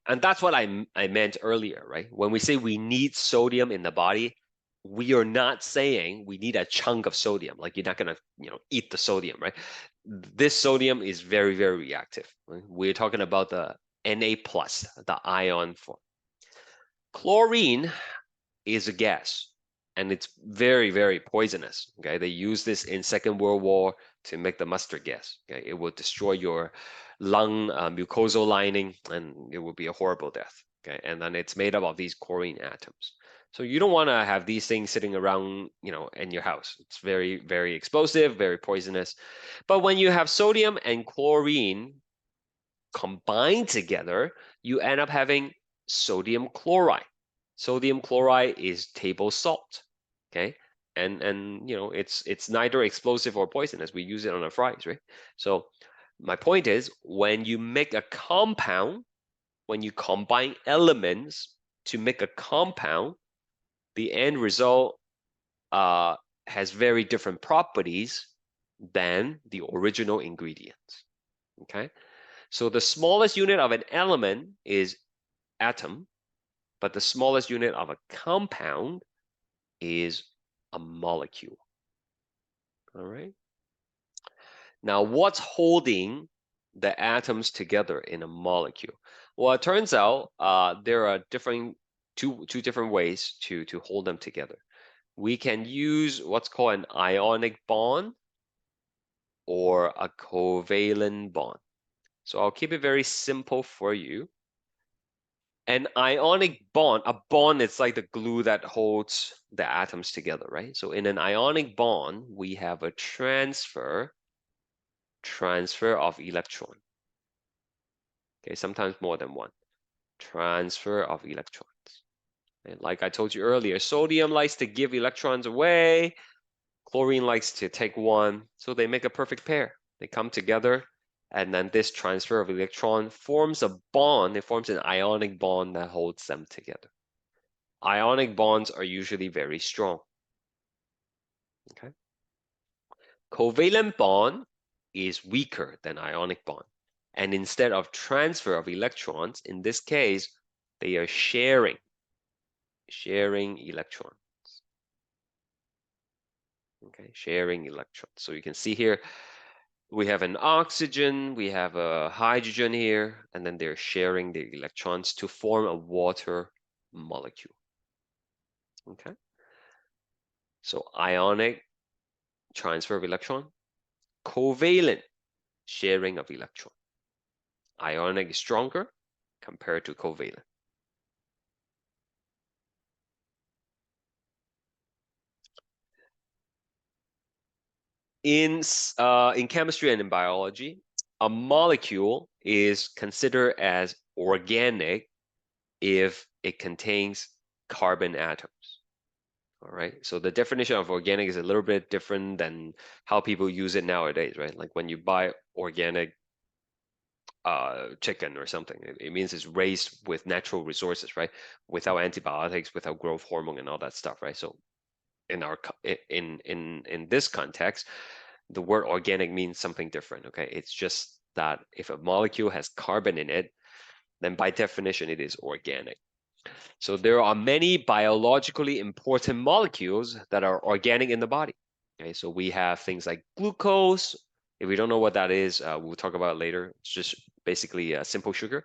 And that's what I meant earlier, right? When we say we need sodium in the body, we are not saying we need a chunk of sodium. Like you're not gonna, eat the sodium, right? This sodium is very, very reactive. Right? We're talking about the Na+, the ion form. Chlorine is a gas, and it's very, very poisonous. Okay, they use this in Second World War to make the mustard gas. Okay, it will destroy lung mucosal lining, and it would be a horrible death. Okay, and then it's made up of these chlorine atoms. So you don't want to have these things sitting around, in your house. It's very, very explosive, very poisonous. But when you have sodium and chlorine combined together, you end up having sodium chloride. Sodium chloride is table salt. Okay, and it's neither explosive or poisonous. We use it on our fries, right? So my point is, when you make a compound, when you combine elements to make a compound, the end result has very different properties than the original ingredients. Okay, so the smallest unit of an element is atom, but the smallest unit of a compound is a molecule. All right. Now, what's holding the atoms together in a molecule? Well, it turns out there are two different ways to hold them together. We can use what's called an ionic bond or a covalent bond. So I'll keep it very simple for you. An ionic bond, a bond is like the glue that holds the atoms together, right? So in an ionic bond, we have a transfer of electron. Okay, sometimes more than one. Transfer of electrons. And like I told you earlier, sodium likes to give electrons away, chlorine likes to take one, so they make a perfect pair. They come together, and then this transfer of electron forms a bond. It forms an ionic bond that holds them together. Ionic bonds are usually very strong. Okay. Covalent bond is weaker than ionic bond. And instead of transfer of electrons, in this case, they are sharing electrons. Okay, sharing electrons. So you can see here, we have an oxygen, we have a hydrogen here, and then they're sharing the electrons to form a water molecule. Okay. So ionic, transfer of electron, covalent, sharing of electron. Ionic is stronger compared to covalent. In chemistry and in biology, a molecule is considered as organic if it contains carbon atoms. All right. So the definition of organic is a little bit different than how people use it nowadays, right? Like when you buy organic chicken or something, it means it's raised with natural resources, right? Without antibiotics, without growth hormone and all that stuff, right? So in this context, the word organic means something different. Okay, it's just that if a molecule has carbon in it, then by definition it is organic. So there are many biologically important molecules that are organic in the body. Okay, so we have things like glucose. If we don't know what that is, we'll talk about it later. It's just basically a simple sugar.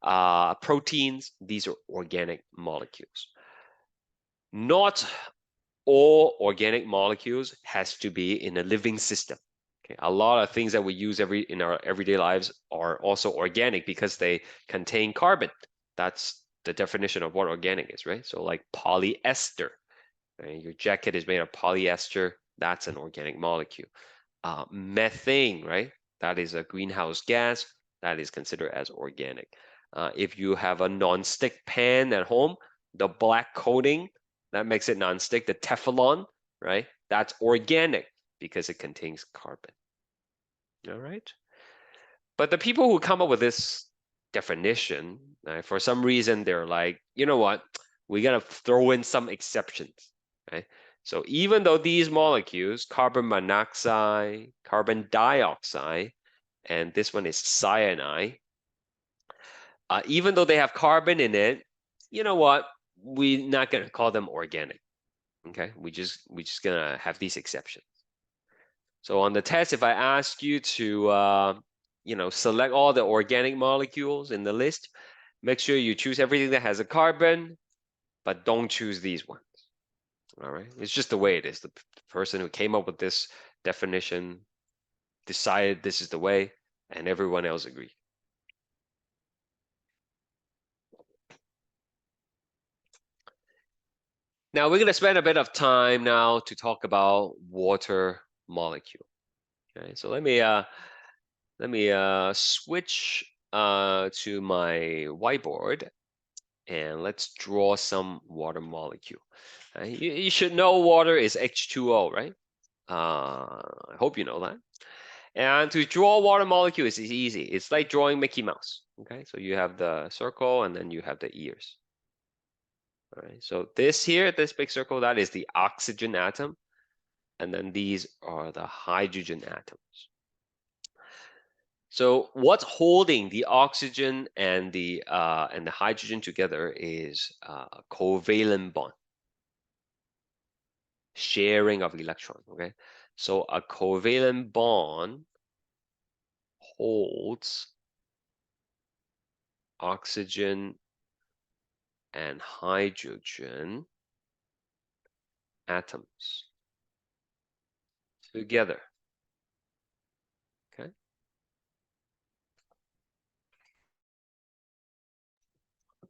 Proteins, these are organic molecules. Not all organic molecules has to be in a living system. Okay, a lot of things that we use in our everyday lives are also organic because they contain carbon. That's the definition of what organic is, right? So like polyester, right? Your jacket is made of polyester. That's an organic molecule. Methane, right? That is a greenhouse gas. That is considered as organic. If you have a non-stick pan at home, the black coating that makes it non-stick, the Teflon, right? That's organic because it contains carbon. All right. But the people who come up with this definition, for some reason, they're like, you know what? We gotta throw in some exceptions, right? So even though these molecules, carbon monoxide, carbon dioxide, and this one is cyanide, even though they have carbon in it, you know what? We're not gonna call them organic. Okay, we just gonna have these exceptions. So on the test, if I ask you to select all the organic molecules in the list, make sure you choose everything that has a carbon, but don't choose these ones. All right, it's just the way it is. The person who came up with this definition decided this is the way. And everyone else agreed. Now we're going to spend a bit of time now to talk about water molecule. Okay, so let me switch to my whiteboard, and let's draw some water molecule. You should know water is H2O, right? I hope you know that. And to draw water molecule is easy. It's like drawing Mickey Mouse. Okay, so you have the circle and then you have the ears. All right, so this here, this big circle, that is the oxygen atom. And then these are the hydrogen atoms. So what's holding the oxygen and the hydrogen together is a covalent bond, sharing of electron. Okay, so a covalent bond holds oxygen and hydrogen atoms together. Okay,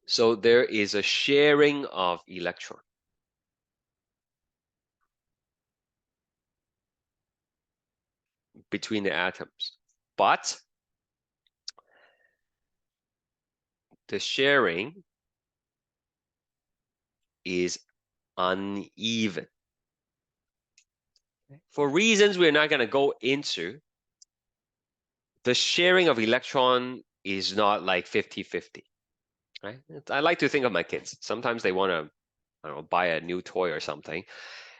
so there is a sharing of electron between the atoms, but the sharing is uneven. For reasons we're not going to go into, the sharing of electron is not like 50-50, right? I like to think of my kids. Sometimes they want to, I don't know, buy a new toy or something,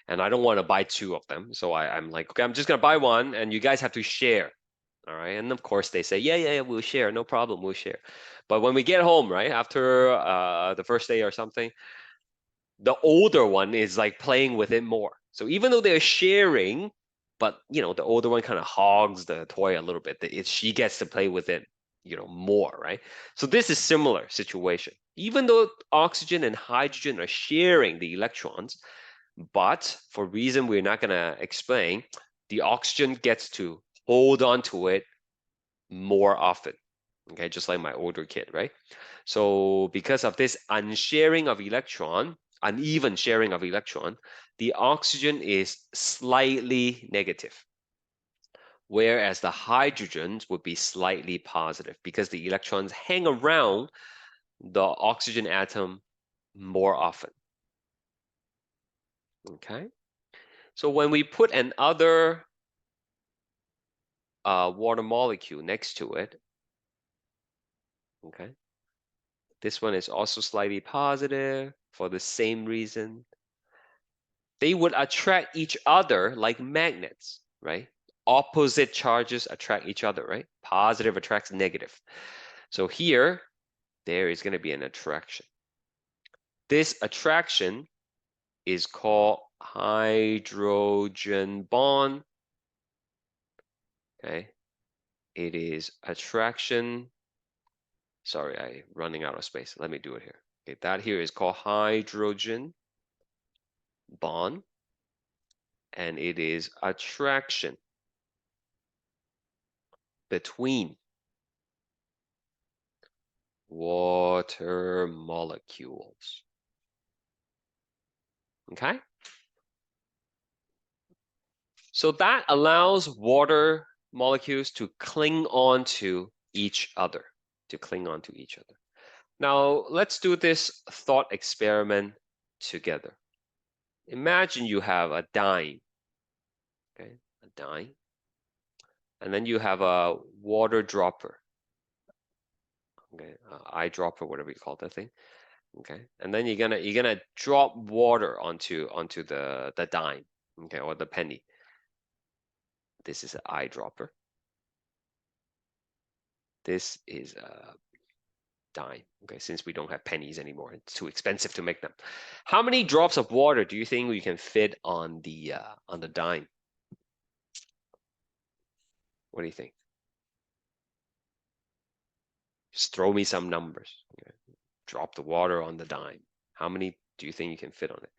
and I don't want to buy two of them. So I'm like, okay, I'm just going to buy one, and you guys have to share. All right. And of course, they say, yeah, we'll share. No problem. We'll share. But when we get home, right, after the first day or something, the older one is like playing with it more. So even though they're sharing, but you know, the older one kind of hogs the toy a little bit. She gets to play with it, you know, more, right? So this is similar situation. Even though oxygen and hydrogen are sharing the electrons, but for reason we're not gonna explain, the oxygen gets to hold on to it more often. Okay, just like my older kid, right? So because of this unsharing of electron, uneven sharing of electron, the oxygen is slightly negative, whereas the hydrogens would be slightly positive because the electrons hang around the oxygen atom more often. Okay, so when we put another water molecule next to it, okay, this one is also slightly positive for the same reason. They would attract each other like magnets, right? Opposite charges attract each other, right? Positive attracts negative. So here, there is going to be an attraction. This attraction is called hydrogen bond. Okay, it is attraction. Sorry, I'm running out of space. Let me do it here. Okay, that here is called hydrogen bond, and it is attraction between water molecules. Okay? So that allows water molecules to cling on to each other, Now, let's do this thought experiment together. Imagine you have a dime, okay? A dime. And then you have a water dropper, okay? Eyedropper, whatever you call that thing. Okay, and then you're gonna drop water onto the dime, okay, or the penny. This is an eyedropper. This is a dime. Okay, since we don't have pennies anymore, it's too expensive to make them. How many drops of water do you think we can fit on the dime? What do you think? Just throw me some numbers. Okay. Drop the water on the dime. How many do you think you can fit on it?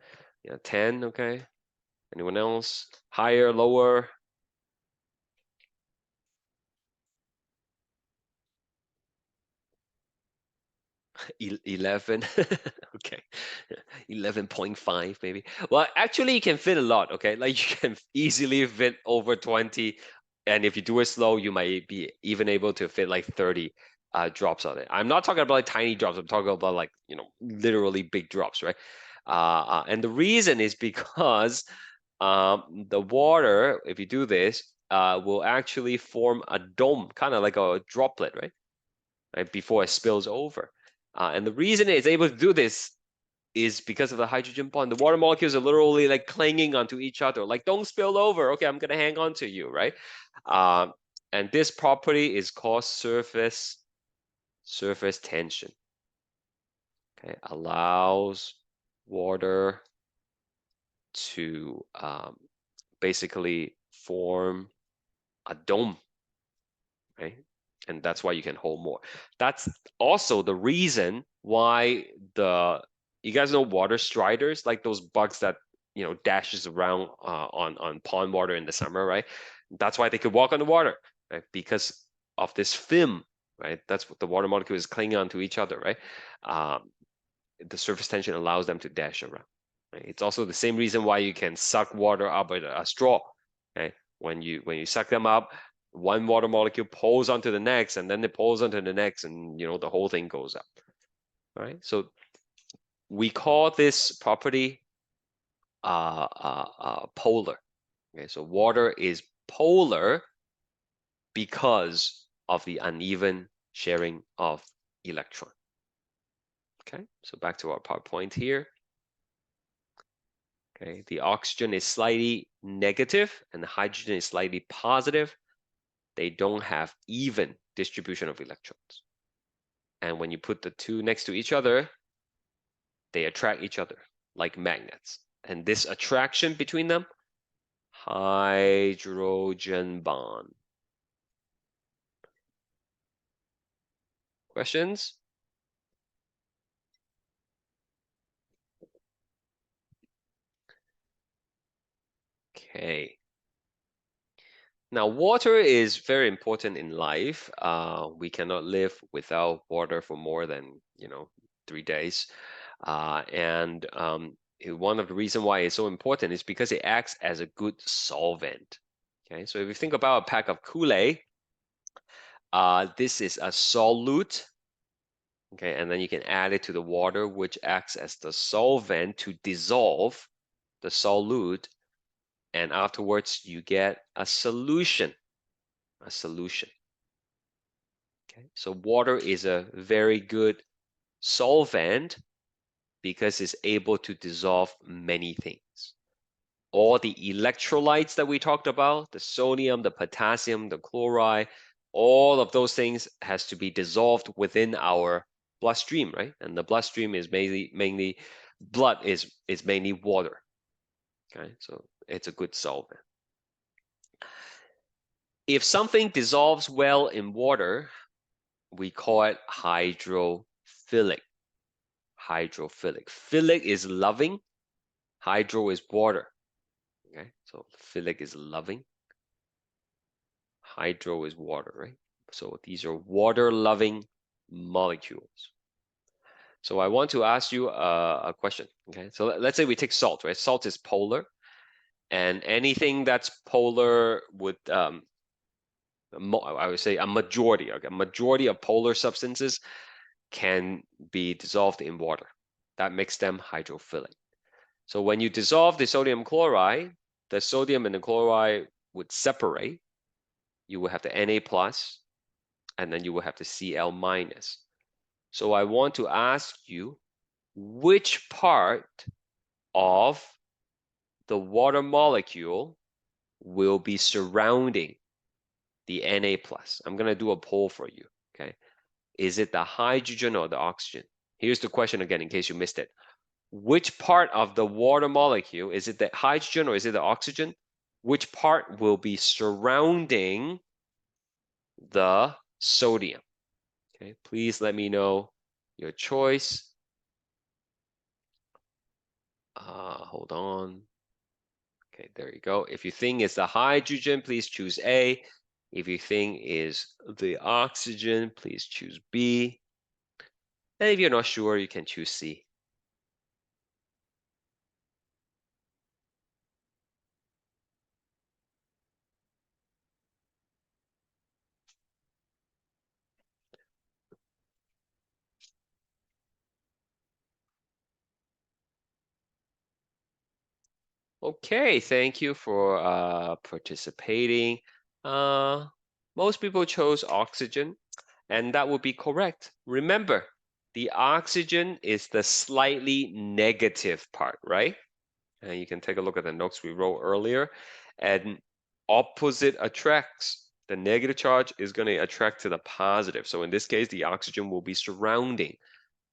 Yeah, 10. Okay. Anyone else? Higher, lower? 11. Okay. 11.5 maybe. Well, actually you can fit a lot, okay? Like you can easily fit over 20. And if you do it slow, you might be even able to fit like 30 drops on it. I'm not talking about like tiny drops. I'm talking about like, literally big drops, right? And the reason is because the water, if you do this, will actually form a dome, kind of like a droplet, right? Before it spills over. And the reason it's able to do this is because of the hydrogen bond. The water molecules are literally like clinging onto each other, like don't spill over. Okay, I'm gonna hang on to you, right? Um, and this property is called surface tension. Okay, allows water to basically form a dome, right? And that's why you can hold more. That's also the reason why you guys know water striders, like those bugs that dashes around on pond water in the summer, right? That's why they could walk on the water, right? Because of this film, right? That's what the water molecule is clinging onto each other, right? Um, the surface tension allows them to dash around. Right? It's also the same reason why you can suck water up with a straw. Okay? When you suck them up, one water molecule pulls onto the next, and then it pulls onto the next, and the whole thing goes up. All right. So we call this property polar. Okay. So water is polar because of the uneven sharing of electron. Okay. So back to our PowerPoint here. Okay, the oxygen is slightly negative and the hydrogen is slightly positive. They don't have even distribution of electrons. And when you put the two next to each other, they attract each other like magnets. And this attraction between them, hydrogen bond. Questions? Okay. Now, water is very important in life. We cannot live without water for more than 3 days. And one of the reasons why it's so important is because it acts as a good solvent. Okay, so if you think about a pack of Kool-Aid, this is a solute. Okay, and then you can add it to the water, which acts as the solvent to dissolve the solute, and afterwards you get a solution. A solution. Okay, so water is a very good solvent because it's able to dissolve many things. All the electrolytes that we talked about, the sodium, the potassium, the chloride, all of those things has to be dissolved within our bloodstream, right? And the bloodstream is mainly blood is mainly water. Okay, so it's a good solvent. If something dissolves well in water, we call it hydrophilic. Hydrophilic. Philic is loving. Hydro is water. Okay, so philic is loving. Hydro is water, right? So these are water-loving molecules. So I want to ask you a question. Okay, so let's say we take salt, right? Salt is polar, and anything that's polar would I would say a majority. Okay, a majority of polar substances can be dissolved in water. That makes them hydrophilic. So when you dissolve the sodium chloride, the sodium and the chloride would separate. You will have the Na plus, and then you will have the Cl minus. So I want to ask you, which part of the water molecule will be surrounding the Na plus? I'm going to do a poll for you, okay? Is it the hydrogen or the oxygen? Here's the question again, in case you missed it. Which part of the water molecule, is it the hydrogen or is it the oxygen? Which part will be surrounding the sodium? Okay, please let me know your choice. Hold on. Okay, there you go. If you think it's the hydrogen, please choose A. If you think is the oxygen, please choose B. And if you're not sure, you can choose C. Okay, thank you for participating. Uh, most people chose oxygen, and that would be correct. Remember, the oxygen is the slightly negative part, right? And you can take a look at the notes we wrote earlier. And opposite attracts. The negative charge is going to attract to the positive. So in this case, the oxygen will be surrounding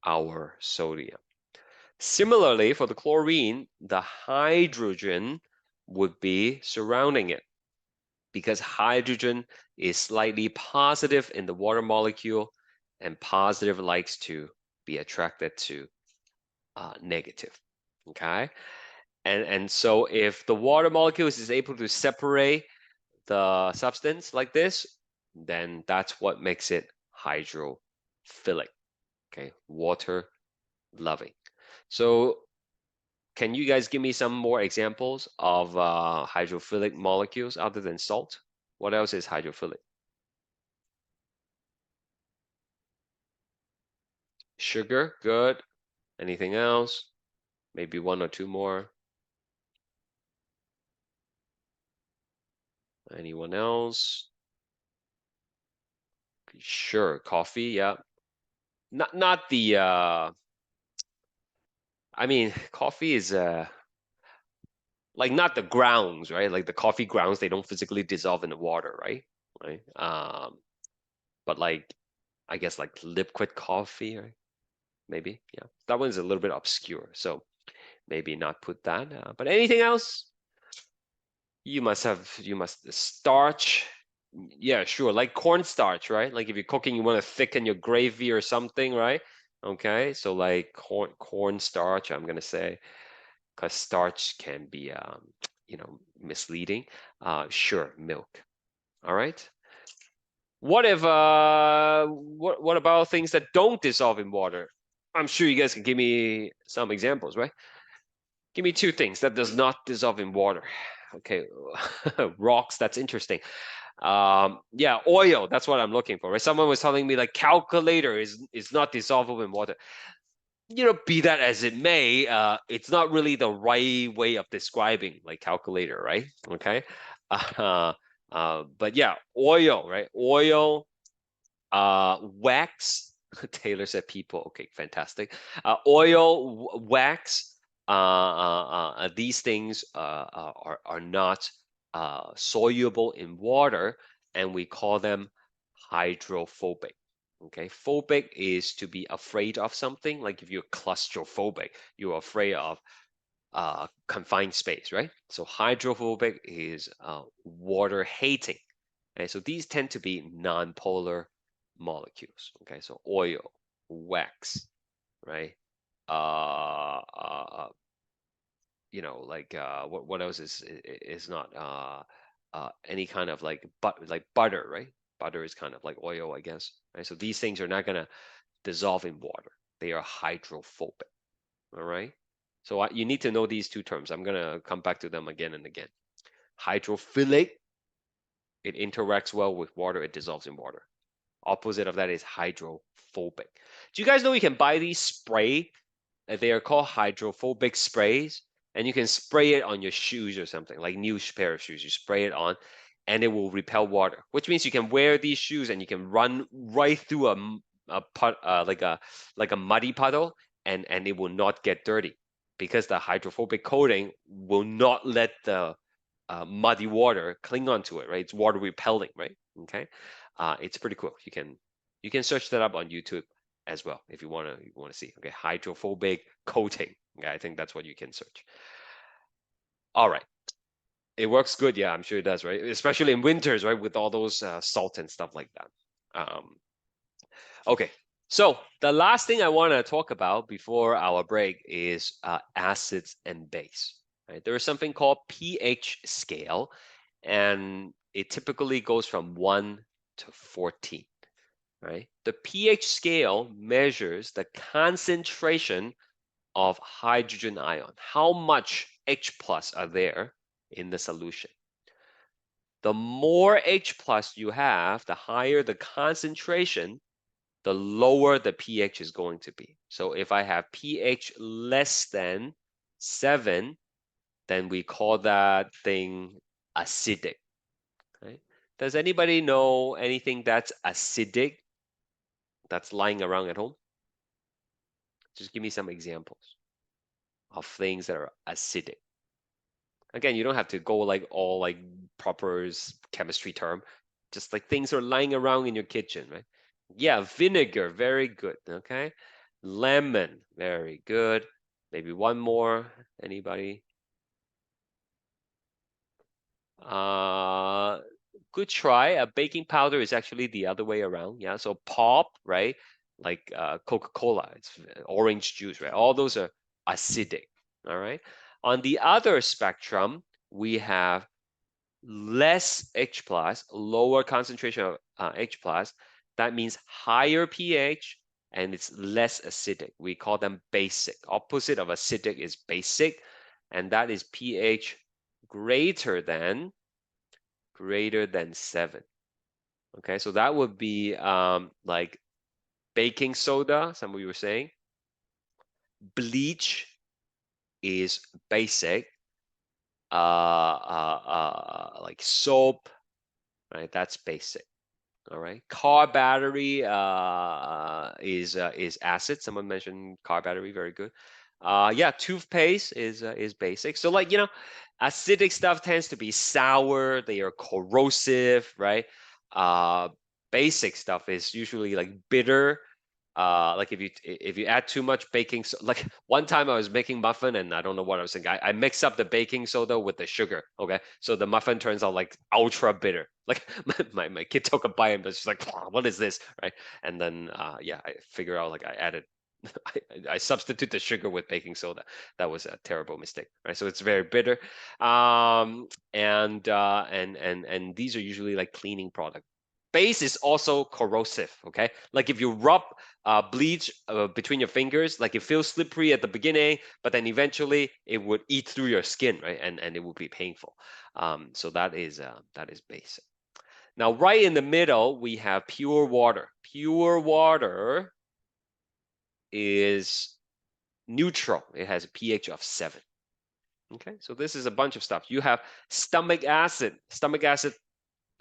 our sodium. Similarly, for the chlorine, the hydrogen would be surrounding it because hydrogen is slightly positive in the water molecule, and positive likes to be attracted to negative. Okay, and so if the water molecules is able to separate the substance like this, then that's what makes it hydrophilic. Okay, water loving. So can you guys give me some more examples of hydrophilic molecules other than salt? What else is hydrophilic? Sugar, good. Anything else? Maybe one or two more. Anyone else? Sure, coffee, yeah. Not the I mean, coffee is like not the grounds, right? Like the coffee grounds, they don't physically dissolve in the water, right? Right. But like I guess like liquid coffee, right? Maybe, yeah. That one's a little bit obscure, so maybe not put that. But anything else? You must starch. Yeah, sure. Like cornstarch, right? Like if you're cooking, you want to thicken your gravy or something, right? Okay, so like cornstarch, I'm gonna say, because starch can be, misleading. Sure, milk. All right. What if what about things that don't dissolve in water? I'm sure you guys can give me some examples, right? Give me two things that does not dissolve in water. Okay, rocks, that's interesting. Yeah, oil, that's what I'm looking for, right? Someone was telling me like calculator is not dissolvable in water. Be that as it may, it's not really the right way of describing like calculator, right? Okay. Uh, but yeah, oil, right? Oil, wax. Taylor said people. Okay, fantastic. Oil, wax. These things are not soluble in water, and we call them hydrophobic. Okay, phobic is to be afraid of something. Like if you're claustrophobic, you're afraid of confined space, right? So hydrophobic is water hating. Okay, so these tend to be nonpolar molecules. Okay, so oil, wax, right? Uh, uh, uh, like what else is not any kind of like butter, right? Butter is kind of like oil, I guess. Right? So these things are not gonna dissolve in water. They are hydrophobic. All right. So you need to know these two terms. I'm gonna come back to them again and again. Hydrophilic, it interacts well with water, it dissolves in water. Opposite of that is hydrophobic. Do you guys know you can buy these spray? They are called hydrophobic sprays, and you can spray it on your shoes or something, like new pair of shoes. You spray it on, and it will repel water, which means you can wear these shoes and you can run right through a put like a muddy puddle, and it will not get dirty because the hydrophobic coating will not let the muddy water cling onto it, right? It's water repelling, right? Okay, it's pretty cool. You can search that up on YouTube as well if you want to see. Okay, hydrophobic coating. Okay, I think that's what you can search. All right, it works good. Yeah, I'm sure it does, right? Especially in winters, right, with all those salt and stuff like that. Okay, so the last thing I want to talk about before our break is acids and base. Right? There is something called pH scale, and it typically goes from 1 to 14. right? The pH scale measures the concentration of hydrogen ion. How much H plus are there in the solution? The more H plus you have, the higher the concentration, the lower the pH is going to be. So if I have pH less than 7, then we call that thing acidic. Right? Does anybody know anything that's acidic that's lying around at home? Just give me some examples of things that are acidic. Again, you don't have to go like all like proper chemistry term. Just like things are lying around in your kitchen, right? Yeah, vinegar, very good. Okay. Lemon, very good. Maybe one more. Anybody? Uh, good try. Baking powder is actually the other way around. Yeah. So pop, right? Like Coca-Cola, it's orange juice, right? All those are acidic. All right. On the other spectrum, we have less H plus, lower concentration of H plus. That means higher pH and it's less acidic. We call them basic. Opposite of acidic is basic, and that is pH greater than 7. Okay, so that would be like baking soda, some of you were saying. Bleach is basic. Like soap, right? That's basic. All right. Car battery is acid. Someone mentioned car battery. Very good. Yeah, toothpaste is basic. So like acidic stuff tends to be sour. They are corrosive, right? Uh, Basic stuff is usually like bitter. Like if you add too much baking, so like one time I was making muffin and I don't know what I was thinking. I mix up the baking soda with the sugar. Okay, so the muffin turns out like ultra bitter. Like my kid took a bite and was just like, what is this, right? And then yeah, I figure out like I added. I substitute the sugar with baking soda. That was a terrible mistake, right? So it's very bitter, and these are usually like cleaning product. Base is also corrosive, okay? Like if you rub bleach between your fingers, like it feels slippery at the beginning, but then eventually it would eat through your skin, right? And it would be painful. So that is basic. Now, right in the middle, we have pure water. Pure water is neutral. It has a pH of 7. Okay, so this is a bunch of stuff. You have stomach acid. Stomach acid,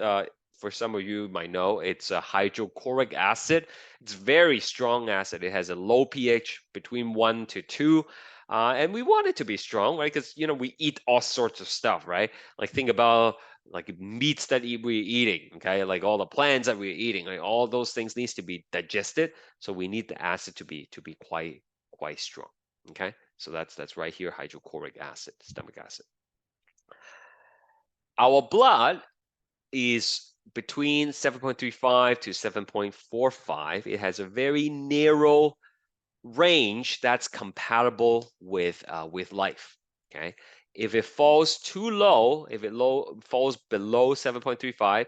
uh, for some of you might know, it's a hydrochloric acid. It's very strong acid. It has a low pH between 1 to 2. And we want it to be strong, right? Because we eat all sorts of stuff, right? Like think about like meats that we're eating, okay? Like all the plants that we're eating, like all those things needs to be digested. So we need the acid to be quite strong. Okay, so that's right here, hydrochloric acid, stomach acid. Our blood is between 7.35 to 7.45. It has a very narrow range that's compatible with life. Okay, if it falls too low, if it falls below 7.35,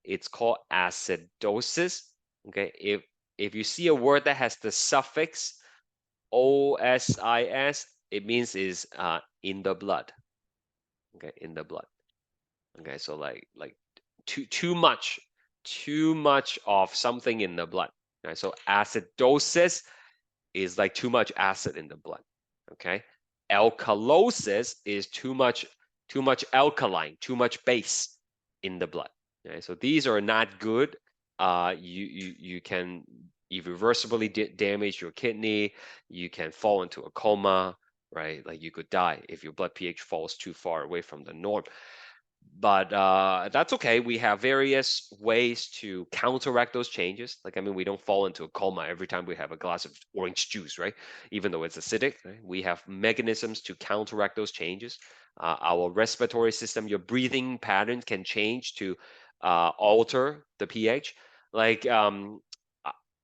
it's called acidosis. Okay, if you see a word that has the suffix OSIS, it means is in the blood. Okay, in the blood. Okay, so like too much of something in the blood. Okay, so acidosis is like too much acid in the blood. Okay, alkalosis is too much alkaline, too much base in the blood. Okay, so these are not good. You can irreversibly damage your kidney. You can fall into a coma, right? Like you could die if your blood pH falls too far away from the norm. But that's okay. We have various ways to counteract those changes. Like, I mean, we don't fall into a coma every time we have a glass of orange juice, right? Even though it's acidic, right? We have mechanisms to counteract those changes. Our respiratory system, your breathing pattern can change to alter the pH. Like,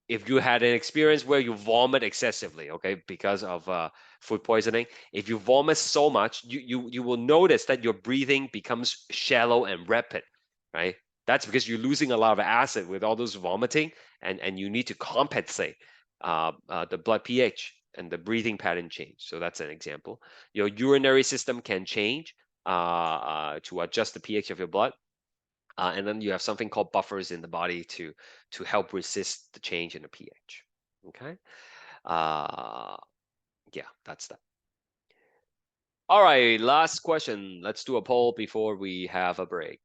if you had an experience where you vomit excessively, okay, because of food poisoning, if you vomit so much, you will notice that your breathing becomes shallow and rapid, right? That's because you're losing a lot of acid with all those vomiting, and you need to compensate the blood pH and the breathing pattern change. So that's an example. Your urinary system can change to adjust the pH of your blood. And then you have something called buffers in the body to help resist the change in the pH. Okay. Yeah, that's that. All right, last question. Let's do a poll before we have a break.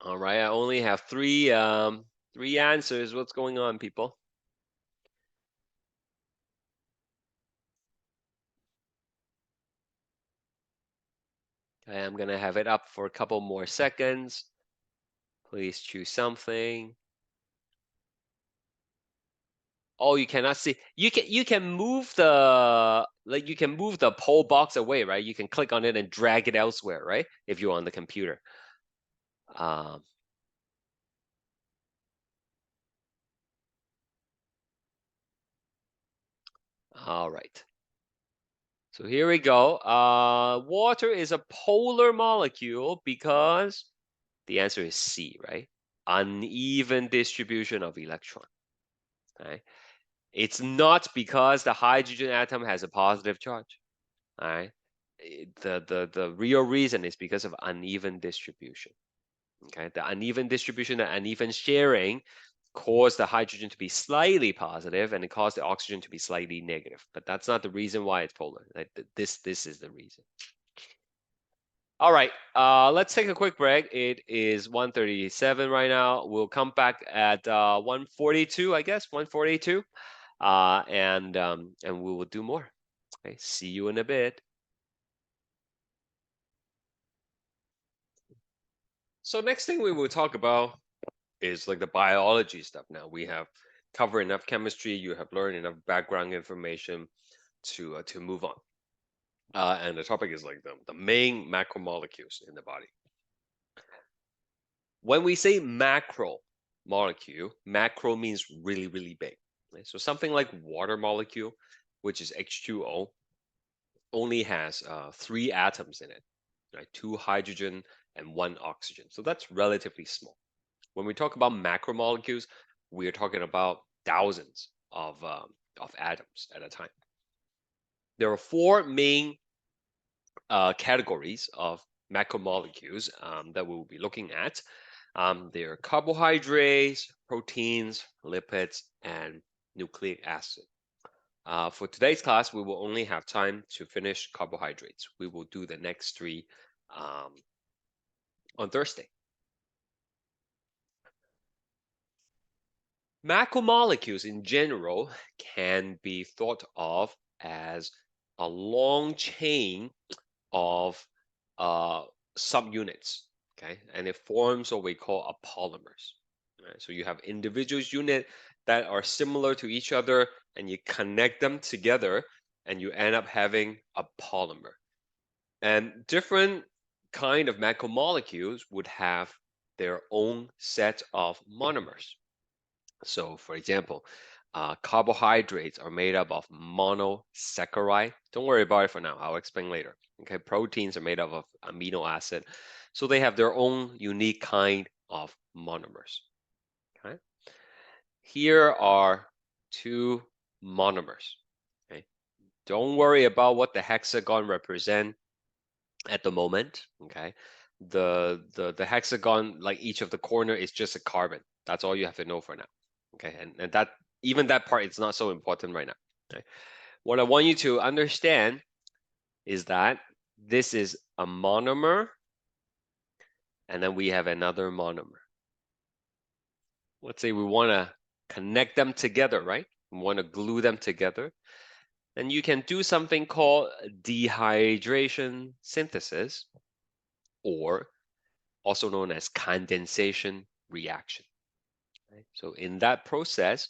All right, I only have three answers. What's going on, people? Okay, I'm gonna have it up for a couple more seconds. Please choose something. Oh, you cannot see. You can move the poll box away, right? You can click on it and drag it elsewhere, right? If you're on the computer. Um, all right. So here we go. Water is a polar molecule because the answer is C, right? Uneven distribution of electron. Right? It's not because the hydrogen atom has a positive charge. All right. The real reason is because of uneven distribution. Okay. The uneven distribution, the uneven sharing cause the hydrogen to be slightly positive and it caused the oxygen to be slightly negative. But that's not the reason why it's polar. Like this is the reason. All right, let's take a quick break. It is 1:37 right now. We'll come back at 1:42, I guess, 1:42, and we will do more. Okay, see you in a bit. So next thing we will talk about is like the biology stuff. Now we have covered enough chemistry. You have learned enough background information to move on. And the topic is like the main macromolecules in the body. When we say macro molecule, macro means really, really big. Right? So something like water molecule, which is H2O, only has 3 atoms in it, right? 2 hydrogen and 1 oxygen. So that's relatively small. When we talk about macromolecules, we are talking about thousands of atoms at a time. There are 4 main categories of macromolecules that we will be looking at. They are carbohydrates, proteins, lipids, and nucleic acid. For today's class, we will only have time to finish carbohydrates. We will do the next 3 on Thursday. Macromolecules in general can be thought of as a long chain of subunits, okay? And it forms what we call a polymers. Right? So you have individual units that are similar to each other, and you connect them together, and you end up having a polymer. And different kind of macromolecules would have their own set of monomers. So, for example, carbohydrates are made up of monosaccharide. Don't worry about it for now. I'll explain later. Okay, proteins are made up of amino acid. So they have their own unique kind of monomers. Okay, here are 2 monomers. Okay, don't worry about what the hexagon represent at the moment. Okay, the hexagon, like each of the corner, is just a carbon. That's all you have to know for now. Okay, and that even that part is not so important right now. Okay? What I want you to understand is that this is a monomer, and then we have another monomer. Let's say we want to connect them together, right? We want to glue them together. And you can do something called dehydration synthesis, or also known as condensation reaction. Right? So in that process,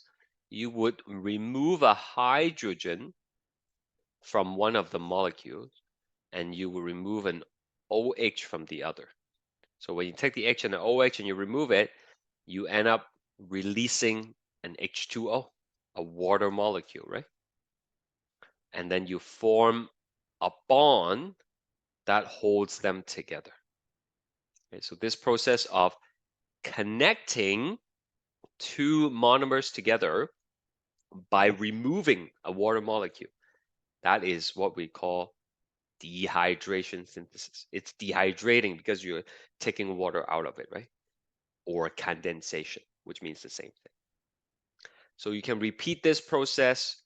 you would remove a hydrogen from one of the molecules, and you will remove an OH from the other. So when you take the H and the OH and you remove it, you end up releasing an H2O, a water molecule, right? And then you form a bond that holds them together. Okay, so this process of connecting two monomers together by removing a water molecule, that is what we call dehydration synthesis. It's dehydrating because you're taking water out of it, right? Or condensation, which means the same thing. So you can repeat this process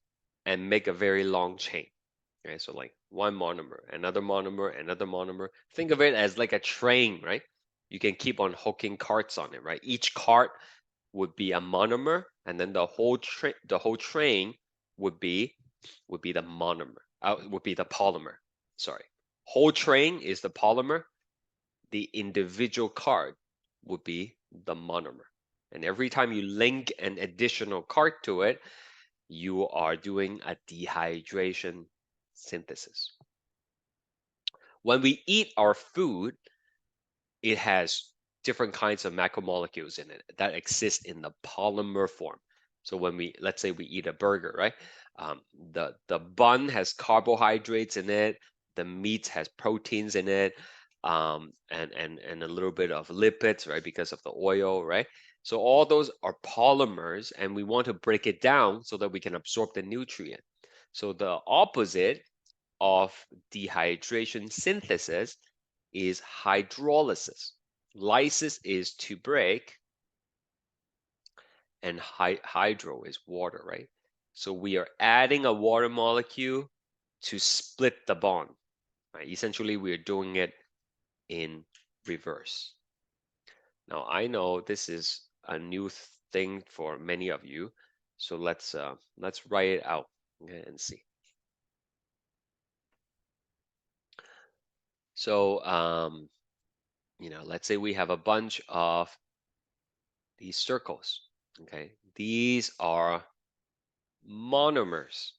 and make a very long chain. Okay, so like one monomer, another monomer, another monomer. Think of it as like a train, right? You can keep on hooking carts on it, right? Each cart would be a monomer, and then the whole train would be the monomer. Would be the polymer. Sorry, whole train is the polymer. The individual cart would be the monomer. And every time you link an additional cart to it, you are doing a dehydration synthesis. When we eat our food, it has different kinds of macromolecules in it that exist in the polymer form. So when let's say we eat a burger, right? The bun has carbohydrates in it, the meat has proteins in it, and a little bit of lipids, right? Because of the oil, right? So all those are polymers, and we want to break it down so that we can absorb the nutrient. So the opposite of dehydration synthesis is hydrolysis. Lysis is to break, and hydro is water, right? So we are adding a water molecule to split the bond. Right? Essentially, we are doing it in reverse. Now, I know this is a new thing for many of you, so let's write it out, okay, and see. So let's say we have a bunch of these circles. Okay, these are monomers.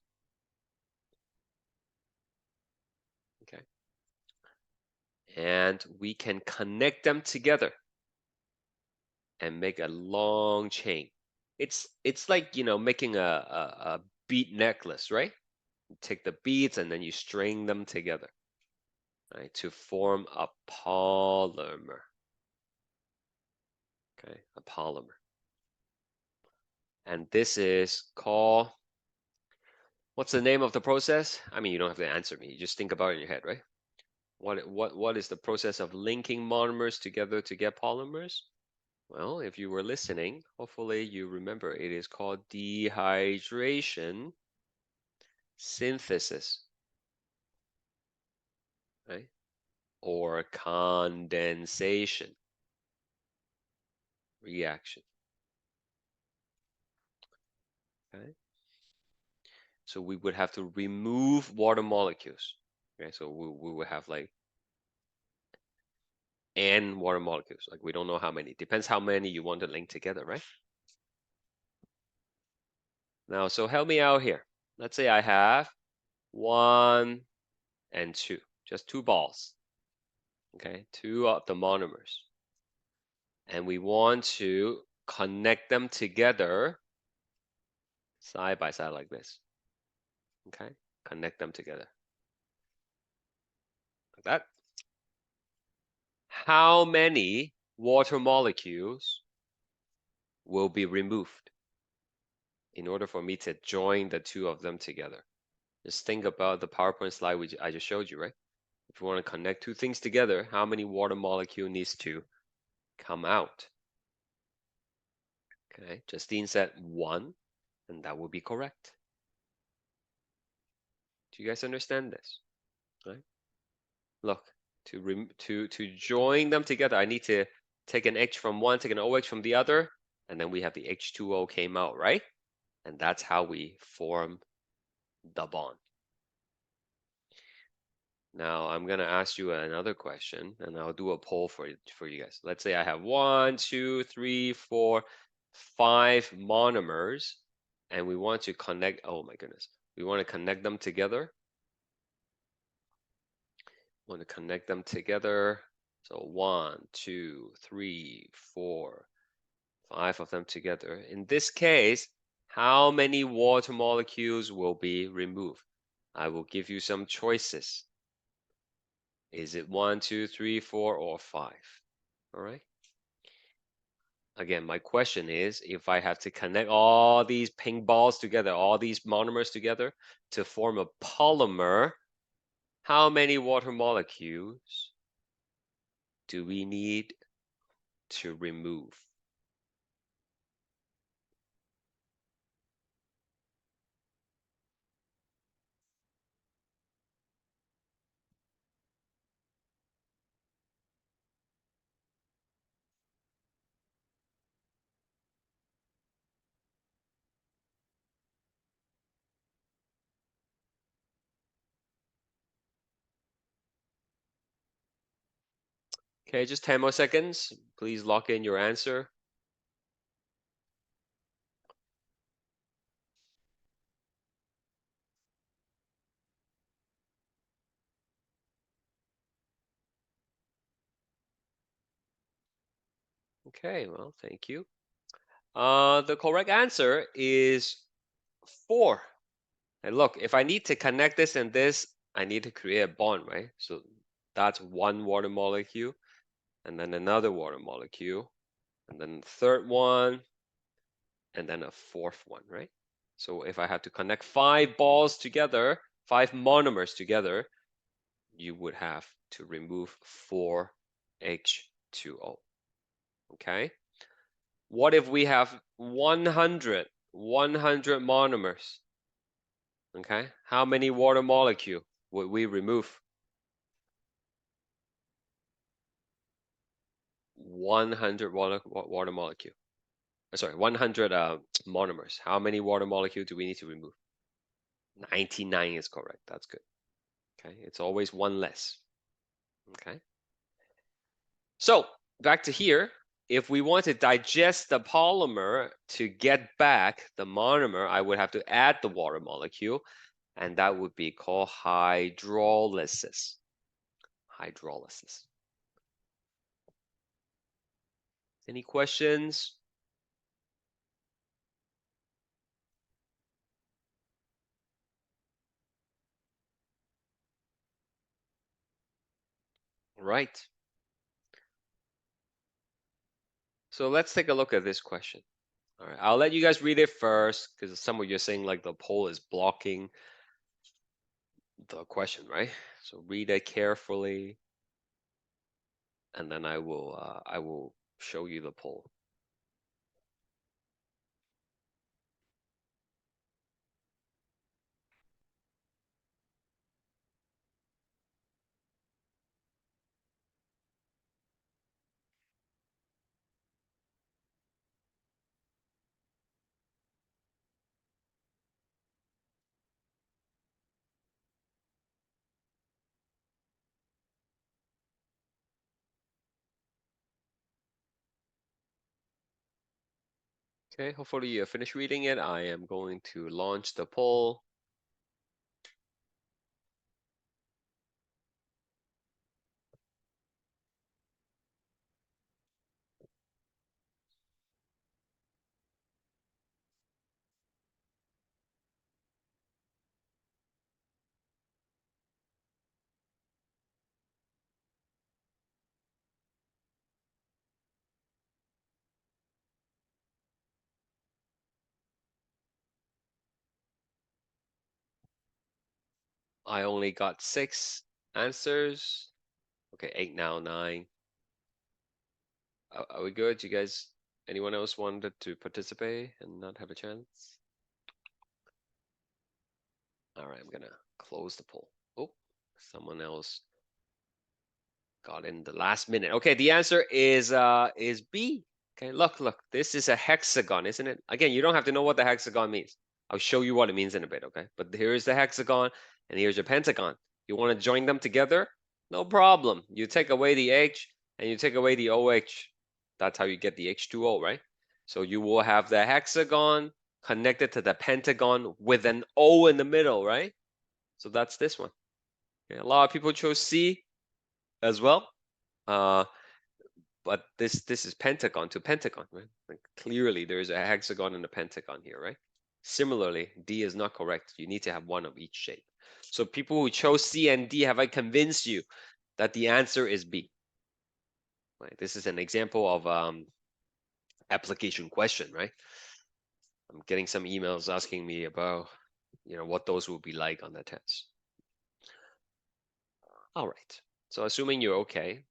Okay, and we can connect them together and make a long chain. It's like making a bead necklace, right? You take the beads and then you string them together, right, to form a polymer. Okay, a polymer. And this is called, what's the name of the process? I mean, you don't have to answer me. You just think about it in your head, right? What is the process of linking monomers together to get polymers? Well, if you were listening, hopefully you remember it is called dehydration synthesis, right? Or condensation reaction. Okay. So we would have to remove water molecules. Okay, so we would have like n water molecules. Like we don't know how many. Depends how many you want to link together, right? Now, so help me out here. Let's say I have 1 and 2, just 2 balls. Okay, 2 of the monomers. And we want to connect them together side by side like this. Okay, connect them together like that. How many water molecules will be removed in order for me to join the 2 of them together? Just think about the PowerPoint slide I just showed you, right? If you want to connect 2 things together, how many water molecule needs to come out? Okay, Justine said 1, and that would be correct. Do you guys understand this? Right? Look, to join them together, I need to take an H from one, take an OH from the other, and then we have the H2O came out, right? And that's how we form the bond. Now I'm gonna ask you another question, and I'll do a poll for you guys. Let's say I have 1, 2, 3, 4, 5 monomers, and we want to connect. Oh my goodness, we want to connect them together. Want to connect them together. So 1, 2, 3, 4, 5 of them together. In this case, how many water molecules will be removed? I will give you some choices. Is it 1, 2, 3, 4, or 5? All right. Again, my question is, if I have to connect all these ping balls together, all these monomers together to form a polymer, how many water molecules do we need to remove? Okay, just 10 more seconds. Please lock in your answer. Okay, well, thank you. The correct answer is 4. And look, if I need to connect this and this, I need to create a bond, right? So that's one water molecule, and then another water molecule, and then the third one, and then a fourth one, right? So if I have to connect 5 balls together, 5 monomers together, you would have to remove 4 H2O. Okay? What if we have 100 monomers? Okay? How many water molecule would we remove? 100 water molecule. Sorry, 100 monomers. How many water molecule do we need to remove? 99 is correct. That's good. Okay, it's always one less. Okay. So back to here. If we want to digest the polymer to get back the monomer, I would have to add the water molecule, and that would be called hydrolysis. Hydrolysis. Any questions? Right. So let's take a look at this question. All right, I'll let you guys read it first because some of you are saying like the poll is blocking the question, right? So read it carefully, and then I will show you the poll. Okay, hopefully you finished reading it. I am going to launch the poll. I only got 6 answers. Okay, 8 now, 9. Are we good? You guys, anyone else wanted to participate and not have a chance? All right, I'm gonna close the poll. Oh, someone else got in the last minute. Okay, the answer is B. Okay, look, this is a hexagon, isn't it? Again, you don't have to know what the hexagon means. I'll show you what it means in a bit, okay? But here's the hexagon and here's your pentagon. You want to join them together? No problem. You take away the H and you take away the OH. That's how you get the H2O, right? So you will have the hexagon connected to the pentagon with an O in the middle, right? So that's this one. Okay, a lot of people chose C as well. But this is pentagon to pentagon, right? Like clearly there's a hexagon and a pentagon here, right? Similarly, D is not correct. You need to have one of each shape. So people who chose C and D, have I convinced you that the answer is B? Right? This is an example of application question, right? I'm getting some emails asking me about, what those will be like on the test. All right. So assuming you're okay,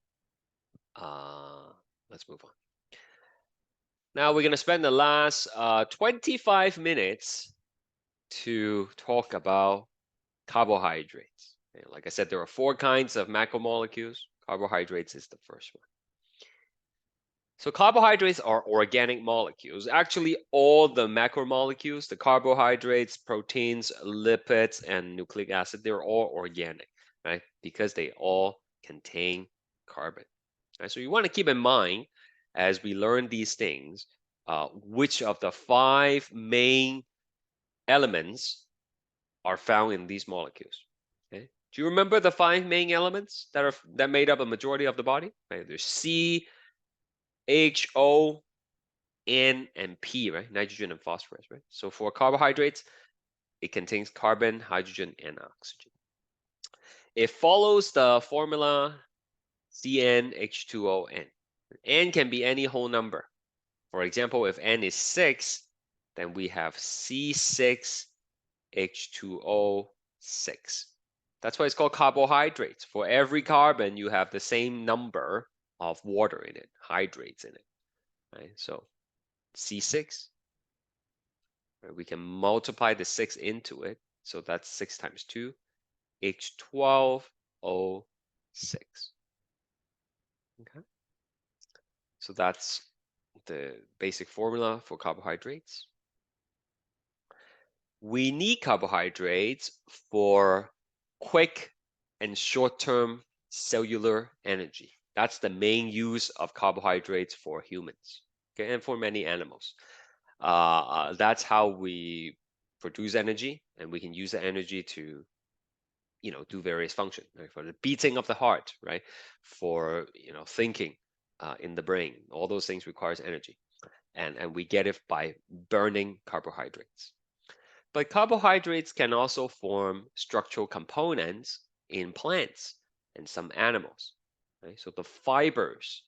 let's move on. Now we're going to spend the last 25 minutes to talk about carbohydrates. And like I said, there are 4 kinds of macromolecules. Carbohydrates is the first one. So carbohydrates are organic molecules. Actually, all the macromolecules, the carbohydrates, proteins, lipids, and nucleic acid, they're all organic, right? Because they all contain carbon. Right? So you want to keep in mind as we learn these things, which of the 5 main elements are found in these molecules. Okay? Do you remember the 5 main elements that made up a majority of the body? Right? There's C, H, O, N, and P, right? Nitrogen and phosphorus, right? So for carbohydrates, it contains carbon, hydrogen, and oxygen. It follows the formula CnH2ON. N can be any whole number. For example, if N is 6, then we have C6H2O6. That's why it's called carbohydrates. For every carbon, you have the same number of water in it, hydrates in it, right? So C6, right? We can multiply the 6 into it. So that's 6 times 2, H12O6. Okay. So that's the basic formula for carbohydrates. We need carbohydrates for quick and short-term cellular energy. That's the main use of carbohydrates for humans, okay, and for many animals. That's how we produce energy, and we can use the energy to, do various functions, right? For the beating of the heart, right? For thinking in the brain, all those things requires energy, and we get it by burning carbohydrates. But carbohydrates can also form structural components in plants and some animals. Right? So the fibers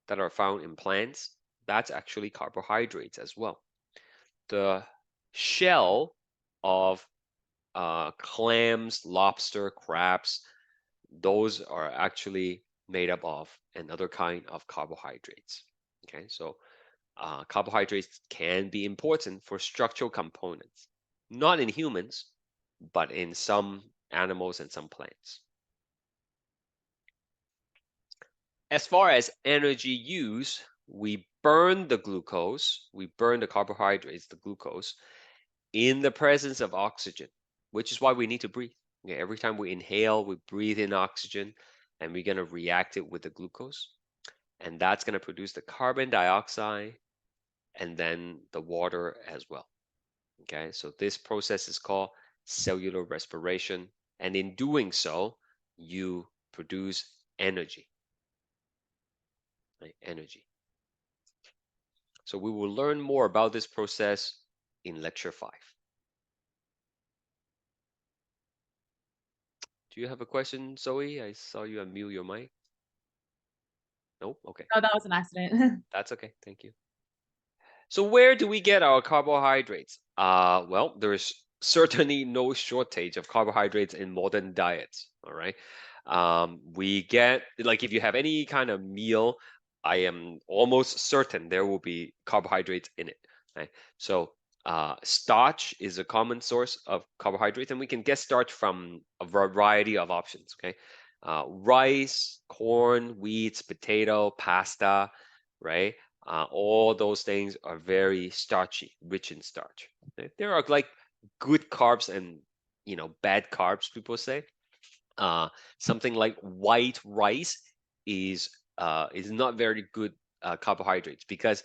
that are found in plants, that's actually carbohydrates as well. The shell of clams, lobster, crabs, those are actually made up of another kind of carbohydrates. Okay, so carbohydrates can be important for structural components, not in humans, but in some animals and some plants. As far as energy use, we burn the glucose, we burn the carbohydrates, the glucose, in the presence of oxygen, which is why we need to breathe. Okay, every time we inhale, we breathe in oxygen, and we're going to react it with the glucose. And that's going to produce the carbon dioxide and then the water as well. Okay, so this process is called cellular respiration. And in doing so, you produce energy. Right? Energy. So we will learn more about this process in lecture 5. Do you have a question, Zoe? I saw you unmute your mic. Nope. Okay. Oh, that was an accident. That's okay. Thank you. So where do we get our carbohydrates? Well, there's certainly no shortage of carbohydrates in modern diets. All right. We get, like, if you have any kind of meal, I am almost certain there will be carbohydrates in it. Right? So starch is a common source of carbohydrates, and we can get starch from a variety of options. Okay. Rice, corn, wheat, potato, pasta, right? All those things are very starchy, rich in starch. There are like good carbs and bad carbs, people say. Uh, Something like white rice is not very good carbohydrates because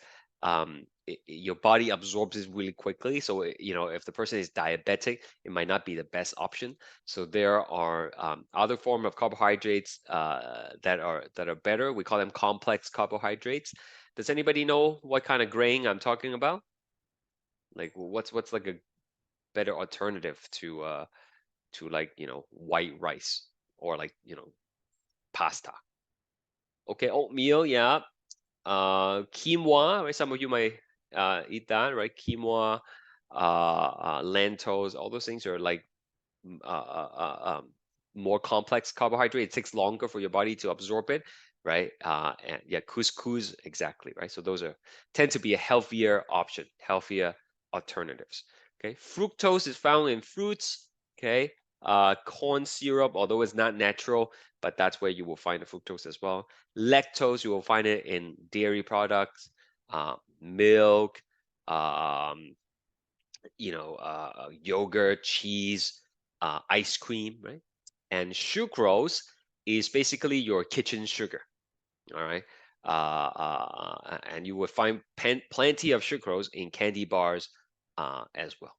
your body absorbs it really quickly. So if the person is diabetic, it might not be the best option. So there are other form of carbohydrates that are better. We call them complex carbohydrates. Does anybody know what kind of grain I'm talking about? Like what's like a better alternative to like white rice or like pasta. Okay, oatmeal, yeah. Quinoa, right? Some of you might eat that, right? Quinoa, lentils, all those things are like more complex carbohydrate. It takes longer for your body to absorb it, right? And yeah, couscous, exactly, right? So those are tend to be a healthier option, healthier alternatives. Okay, fructose is found in fruits. Okay, corn syrup, although it's not natural, but that's where you will find the fructose as well. Lactose, you will find it in dairy products, milk, um, yogurt, cheese, ice cream, right? And sucrose is basically your kitchen sugar, all right? And you will find plenty of sucrose in candy bars as well,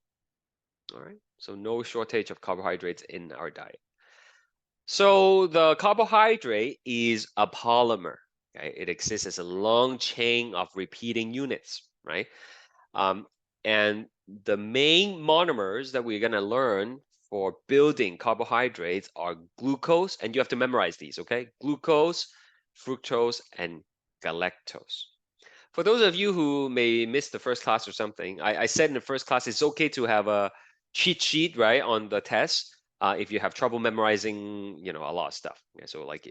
all right? So no shortage of carbohydrates in our diet. So the carbohydrate is a polymer, okay? It exists as a long chain of repeating units, right? Um, and the main monomers that we're gonna learn for building carbohydrates are glucose, and you have to memorize these, okay? Glucose, fructose, and galactose. For those of you who may miss the first class or something, I said in the first class it's okay to have a cheat sheet, right, on the test if you have trouble memorizing, a lot of stuff. Okay, so like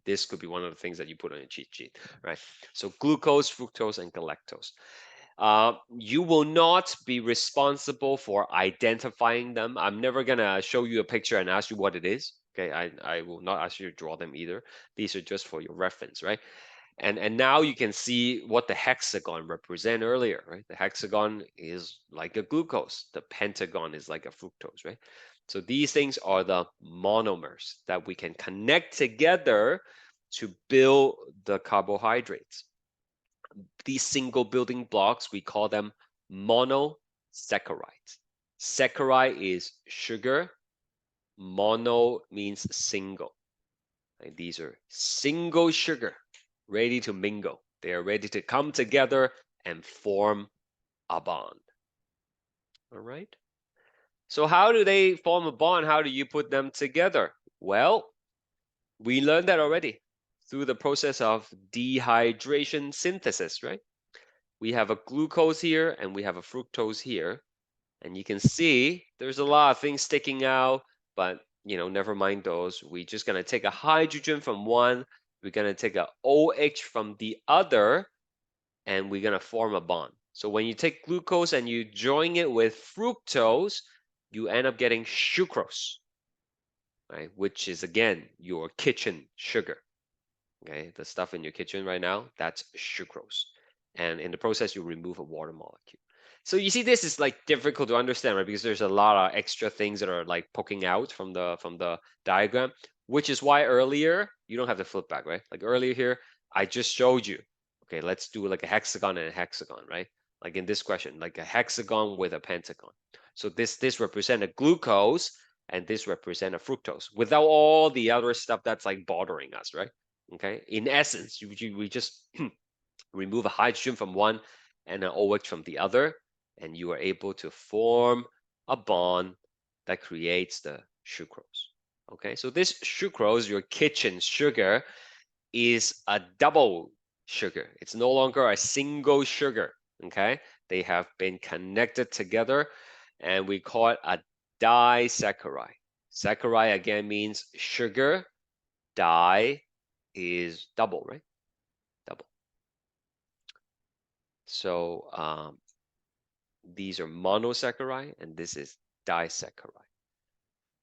this could be one of the things that you put on your cheat sheet, right? So glucose, fructose, and galactose. You will not be responsible for identifying them. I'm never gonna show you a picture and ask you what it is. Okay, I will not ask you to draw them either. These are just for your reference, right? And now you can see what the hexagon represent earlier, right? The hexagon is like a glucose. The pentagon is like a fructose, right? So these things are the monomers that we can connect together to build the carbohydrates. These single building blocks, we call them monosaccharides. Saccharide is sugar. Mono means single. And these are single sugar, ready to mingle. They are ready to come together and form a bond. All right. So how do they form a bond? How do you put them together? Well, we learned that already through the process of dehydration synthesis, right? We have a glucose here and we have a fructose here. And you can see there's a lot of things sticking out, but never mind those. We're just gonna take a hydrogen from one, we're gonna take a OH from the other, and we're gonna form a bond. So when you take glucose and you join it with fructose, you end up getting sucrose, right? Which is again your kitchen sugar. Okay, the stuff in your kitchen right now, that's sucrose. And in the process, you remove a water molecule. So you see, this is like difficult to understand, right? Because there's a lot of extra things that are like poking out from the diagram, which is why earlier you don't have to flip back, right? Like earlier here, I just showed you. Okay, let's do like a hexagon and a hexagon, right? Like in this question, like a hexagon with a pentagon. So this represent a glucose and this represent a fructose without all the other stuff that's like bothering us, right? Okay, in essence, we just remove a hydrogen from one and an OH from the other, and you are able to form a bond that creates the sucrose. Okay, so this sucrose, your kitchen sugar, is a double sugar. It's no longer a single sugar. Okay, they have been connected together, and we call it a disaccharide. Saccharide again means sugar. Di is double, right? Double. So these are monosaccharide and this is disaccharide.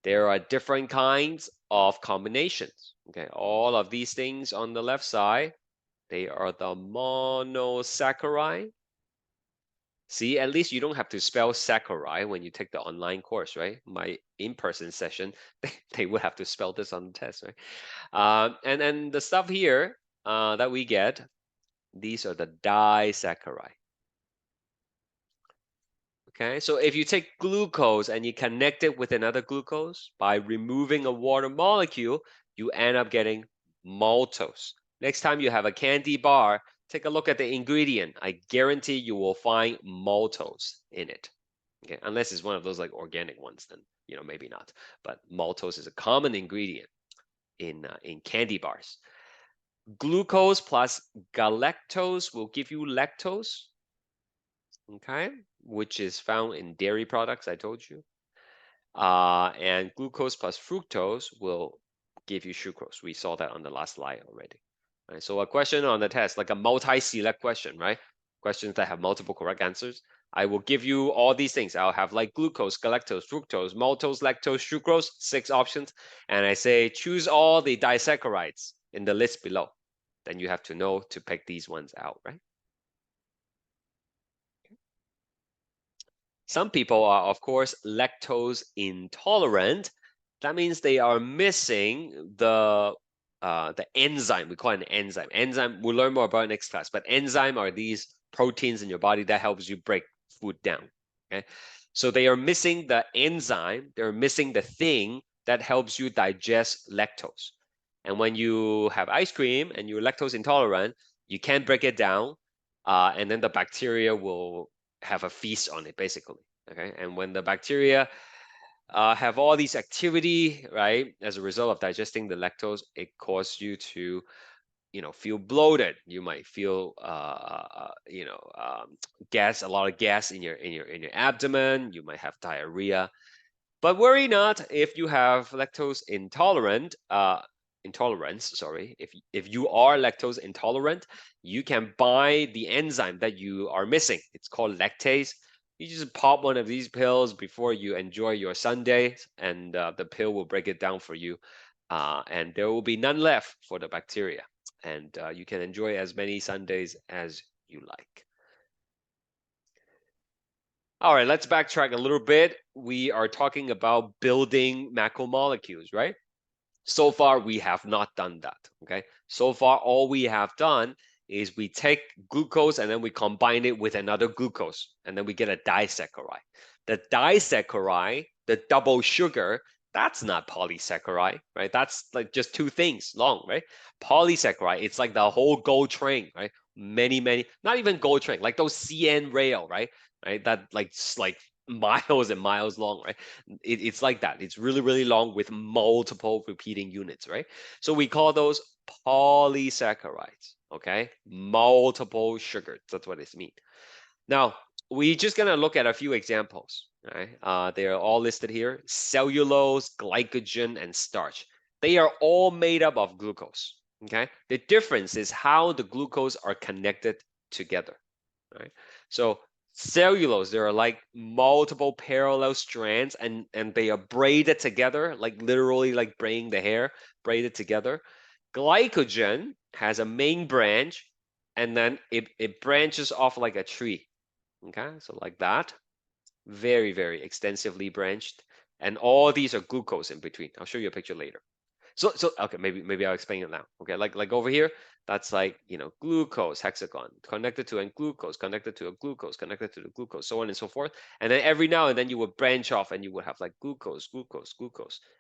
There are different kinds of combinations. Okay, all of these things on the left side They are the monosaccharide. See, at least you don't have to spell saccharide when you take the online course, right? My in-person session, they would have to spell this on the test, right? And then the stuff here that we get, these are the disaccharide. Okay, so if you take glucose and you connect it with another glucose by removing a water molecule, you end up getting maltose. Next time you have a candy bar, take a look at the ingredient. I guarantee you will find maltose in it. Okay, unless it's one of those like organic ones, then maybe not. But maltose is a common ingredient in candy bars. Glucose plus galactose will give you lactose, okay, which is found in dairy products, I told you. And glucose plus fructose will give you sucrose. We saw that on the last slide already. Right, so a question on the test, like a multi-select question, right? Questions that have multiple correct answers. I will give you all these things. I'll have like glucose, galactose, fructose, maltose, lactose, sucrose, 6 options. And I say, choose all the disaccharides in the list below. Then you have to know to pick these ones out, right? Some people are, of course, lactose intolerant. That means they are missing the enzyme. We call it an enzyme. Enzyme, we'll learn more about it next class. But enzyme are these proteins in your body that helps you break food down. Okay, so they are missing the enzyme. They're missing the thing that helps you digest lactose. And when you have ice cream and you're lactose intolerant, you can't break it down, and then the bacteria will have a feast on it, basically. Okay, and when the bacteria have all these activity, right, as a result of digesting the lactose, it causes you to, feel bloated. You might feel, gas, a lot of gas in your abdomen. You might have diarrhea. But worry not if you have lactose intolerance, sorry. If you are lactose intolerant, you can buy the enzyme that you are missing. It's called lactase. You just pop one of these pills before you enjoy your sundae, and the pill will break it down for you, and there will be none left for the bacteria, and you can enjoy as many sundaes as you like. All right, let's backtrack a little bit. We are talking about building macromolecules, right? So far, we have not done that, okay? So far, all we have done is we take glucose and then we combine it with another glucose, and then we get a disaccharide. The disaccharide, the double sugar, that's not polysaccharide, right? That's like just 2 things long, right? Polysaccharide, it's like the whole gold train, right? Many, not even gold train, like those CN rail, right? Right? That like miles and miles long, right? It's like that. It's really long with multiple repeating units, right? So we call those polysaccharides, okay? Multiple sugars. That's what it means. Now, we're just gonna look at a few examples, right? They are all listed here: cellulose, glycogen, and starch. They are all made up of glucose, okay? The difference is how the glucose are connected together, right? So cellulose, there are like multiple parallel strands, and they are braided together, like literally like braiding the hair, braided together. Glycogen has a main branch, and then it branches off like a tree. Okay, so like that, very extensively branched, and all these are glucose in between. I'll show you a picture later. So okay, maybe I'll explain it now. Okay, like over here, that's like glucose hexagon connected to a glucose, connected to a glucose, connected to the glucose, so on and so forth. And then every now and then you would branch off, and you would have like glucose,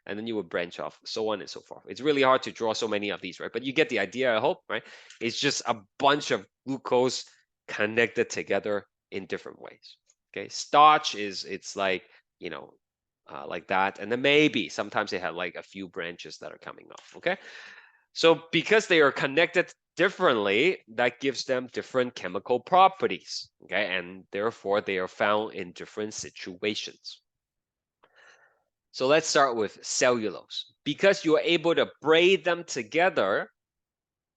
and then you would branch off, so on and so forth. It's really hard to draw so many of these, right? But you get the idea, I hope, right? It's just a bunch of glucose connected together in different ways. Okay, starch it's like like that, and then maybe sometimes they have like a few branches that are coming off. Okay, so because they are connected differently, that gives them different chemical properties. Okay, and therefore they are found in different situations. So let's start with cellulose. Because you are able to braid them together,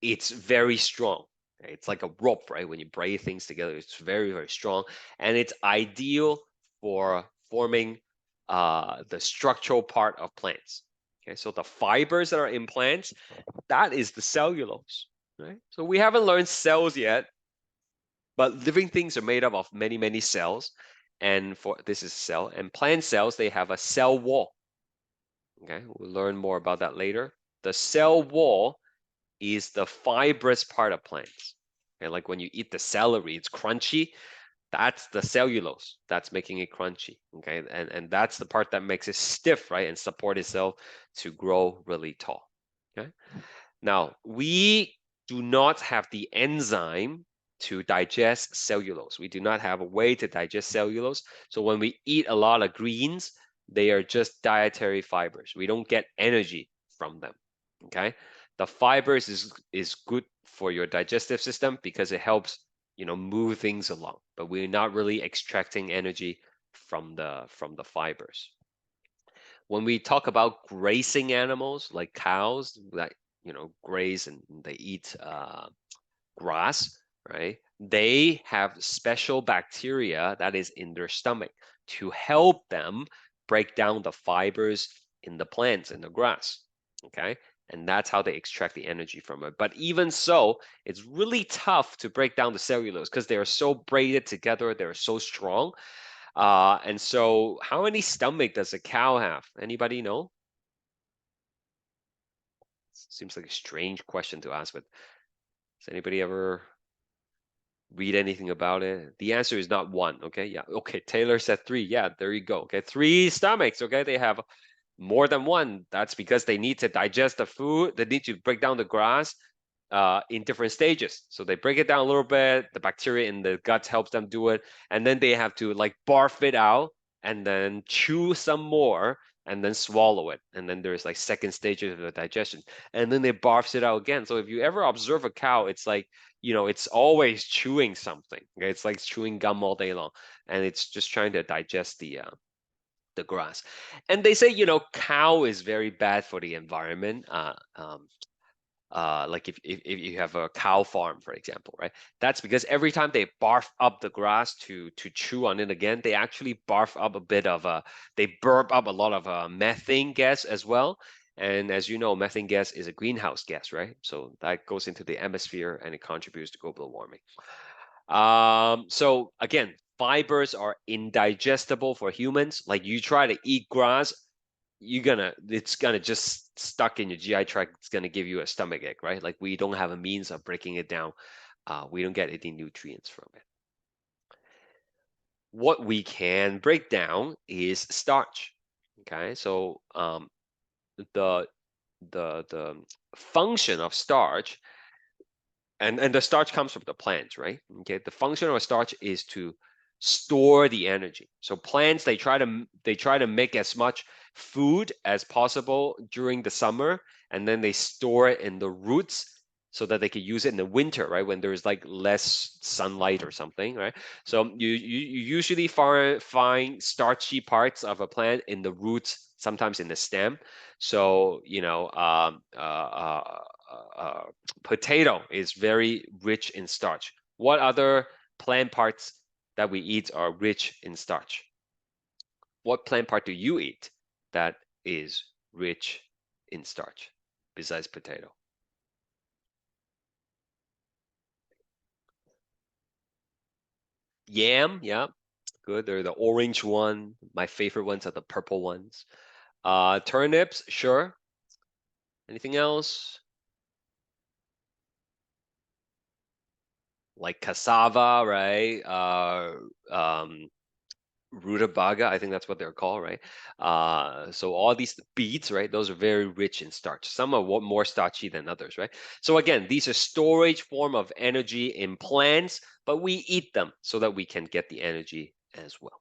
it's very strong. It's like a rope, right? When you braid things together, it's very strong, and it's ideal for forming the structural part of plants. Okay, so the fibers that are in plants, that is the cellulose. right? So we haven't learned cells yet, but living things are made up of many, many cells. And for this is cell, and plant cells, they have a cell wall. Okay, we'll learn more about that later. The cell wall is the fibrous part of plants. Okay, like when you eat the celery, it's crunchy. That's the cellulose that's making it crunchy. Okay, and that's the part that makes it stiff, right, and support itself to grow really tall. Okay. Now, we do not have the enzyme to digest cellulose. We do not have a way to digest cellulose. So when we eat a lot of greens, they are just dietary fibers. We don't get energy from them. Okay? The fibers is good for your digestive system because it helps, move things along. But we're not really extracting energy from the fibers. When we talk about grazing animals like cows that graze and they eat grass, right? They have special bacteria that is in their stomach to help them break down the fibers in the plants in the grass. Okay, and that's how they extract the energy from it. But even so, it's really tough to break down the cellulose because they are so braided together, they're so strong. And so how many stomach does a cow have? Anybody know? Seems like a strange question to ask, but has anybody ever read anything about it? The answer is not one. Okay, yeah. Okay, Taylor said three. Yeah, there you go. Okay, three stomachs. Okay, they have more than one. That's because they need to digest the food. They need to break down the grass in different stages. So they break it down a little bit. The bacteria in the gut helps them do it, and then they have to like barf it out and then chew some more and then swallow it. And then there's like second stages of the digestion, and then they barfs it out again. So if you ever observe a cow, it's like it's always chewing something. Okay, it's like chewing gum all day long, and it's just trying to digest the grass. And they say, cow is very bad for the environment. Like if you have a cow farm, for example, right? That's because every time they barf up the grass to chew on it again, they actually barf up a bit of they burp up a lot of methane gas as well. And as you know, methane gas is a greenhouse gas, right? So that goes into the atmosphere and it contributes to global warming. So again, fibers are indigestible for humans. Like you try to eat grass, it's gonna just stuck in your GI tract. It's gonna give you a stomach ache, right? Like we don't have a means of breaking it down. We don't get any nutrients from it. What we can break down is starch. Okay, so the the function of starch and the starch comes from the plants, right? Okay, the function of starch is to store the energy. So plants they try to make as much food as possible during the summer, and then they store it in the roots so that they can use it in the winter, right? When there's like less sunlight or something, right? So you usually find starchy parts of a plant in the roots, sometimes in the stem. So potato is very rich in starch. What other plant parts that we eat are rich in starch? What plant part do you eat that is rich in starch besides potato? Yam, yeah, good. They're the orange one. My favorite ones are the purple ones. Turnips, sure. Anything else? Like cassava, right? Rutabaga, I think that's what they're called, right? So all these beets, right? Those are very rich in starch. Some are more starchy than others, right? So again, these are storage form of energy in plants, but we eat them so that we can get the energy as well.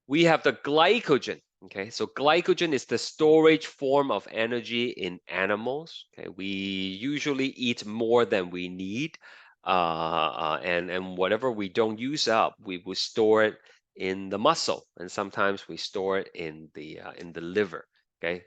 We have the glycogen. Okay, so glycogen is the storage form of energy in animals. Okay, we usually eat more than we need, and whatever we don't use up, we will store it in the muscle, and sometimes we store it in the liver. Okay,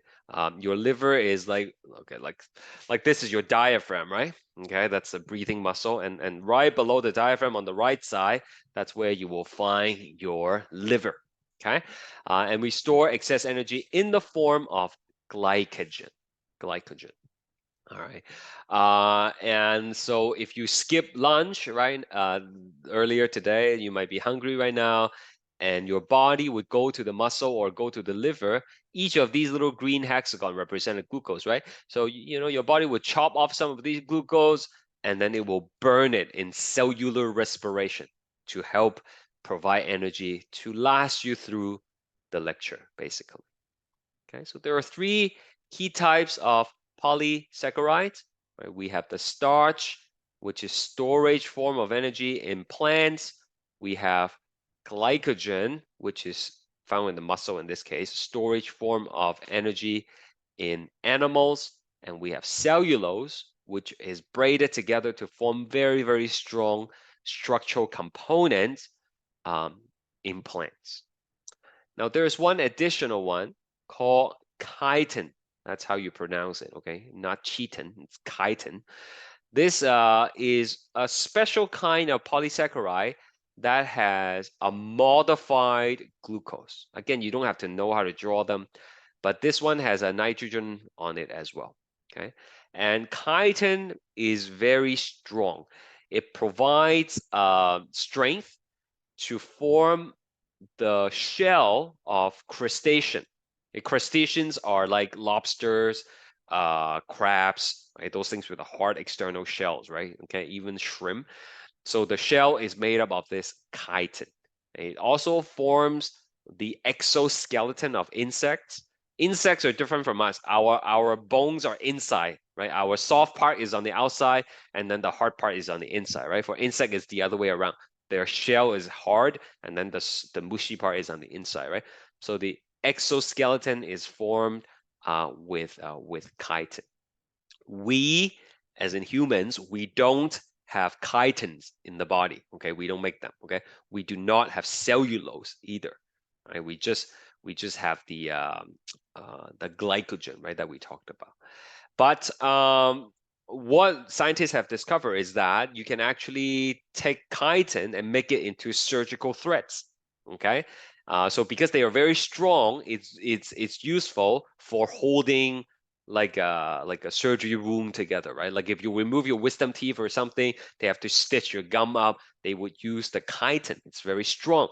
your liver is like okay, like this is your diaphragm, right? Okay, that's a breathing muscle, and right below the diaphragm on the right side, that's where you will find your liver. Okay, and we store excess energy in the form of glycogen. Glycogen. All right. And so if you skip lunch, right, earlier today, you might be hungry right now, and your body would go to the muscle or go to the liver. Each of these little green hexagon represented glucose, right? So, you know, your body would chop off some of these glucose, and then it will burn it in cellular respiration to help provide energy to last you through the lecture, basically. Okay, so there are three key types of polysaccharides. Right? We have the starch, which is storage form of energy in plants. We have glycogen, which is found in the muscle in this case, storage form of energy in animals. And we have cellulose, which is braided together to form very, very strong structural components in plants. Now there's one additional one called chitin. That's how you pronounce it, okay? Not chitin, it's chitin. This is a special kind of polysaccharide that has a modified glucose. Again, you don't have to know how to draw them, but this one has a nitrogen on it as well, okay? And chitin is very strong. It provides strength to form the shell of crustacean. Crustaceans are like lobsters, crabs, right? Those things with a hard external shells, right? Okay, even shrimp. So the shell is made up of this chitin. It also forms the exoskeleton of insects. Insects are different from us. Our bones are inside, right? Our soft part is on the outside, and then the hard part is on the inside, right? For insect, it's the other way around. Their shell is hard, and then the mushy part is on the inside, right? So the exoskeleton is formed with chitin. We, as in humans, we don't have chitins in the body. Okay, we don't make them. Okay, we do not have cellulose either. Right, we just have the glycogen, right, that we talked about. But what scientists have discovered is that you can actually take chitin and make it into surgical threads. Okay, so because they are very strong, it's useful for holding like a surgery room together, right? Like if you remove your wisdom teeth or something, they have to stitch your gum up. They would use the chitin. It's very strong.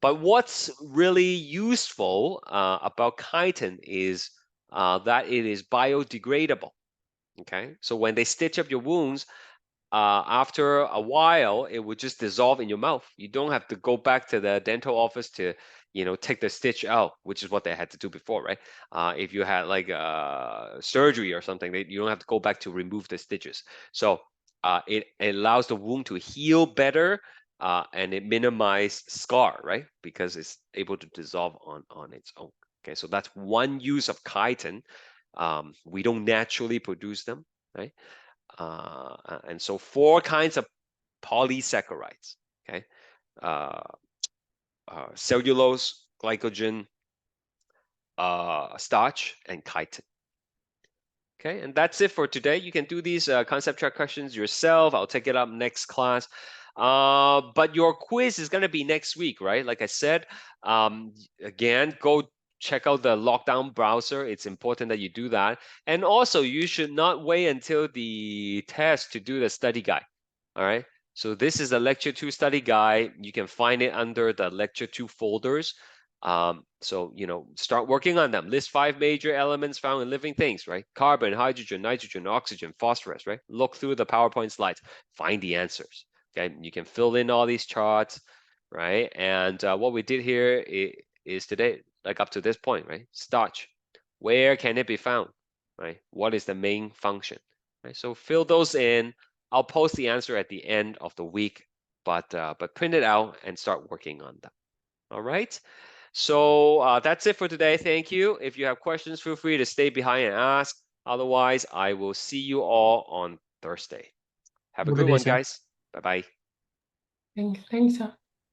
But what's really useful about chitin is that it is biodegradable. Okay, so when they stitch up your wounds, after a while, it would just dissolve in your mouth. You don't have to go back to the dental office to, take the stitch out, which is what they had to do before, right? If you had like surgery or something, you don't have to go back to remove the stitches. So it allows the wound to heal better, and it minimizes scar, right? Because it's able to dissolve on its own. Okay, so that's one use of chitin. We don't naturally produce them, right? And so four kinds of polysaccharides, okay? Uh, Cellulose, glycogen, starch, and chitin. Okay, and that's it for today. You can do these concept track questions yourself. I'll take it up next class. But your quiz is going to be next week, right? Like I said, again, go check out the lockdown browser. It's important that you do that. And also, you should not wait until the test to do the study guide. All right. So this is a Lecture 2 study guide. You can find it under the Lecture 2 folders. So, start working on them. List 5 major elements found in living things, right? Carbon, hydrogen, nitrogen, oxygen, phosphorus, right? Look through the PowerPoint slides, find the answers. Okay, you can fill in all these charts, right? And what we did here is today, like up to this point, right? Starch, where can it be found, right? What is the main function, right? So fill those in. I'll post the answer at the end of the week, but print it out and start working on them. All right. So that's it for today. Thank you. If you have questions, feel free to stay behind and ask. Otherwise, I will see you all on Thursday. Have a Good good day, one, sir. guys. Bye bye. Thanks, sir.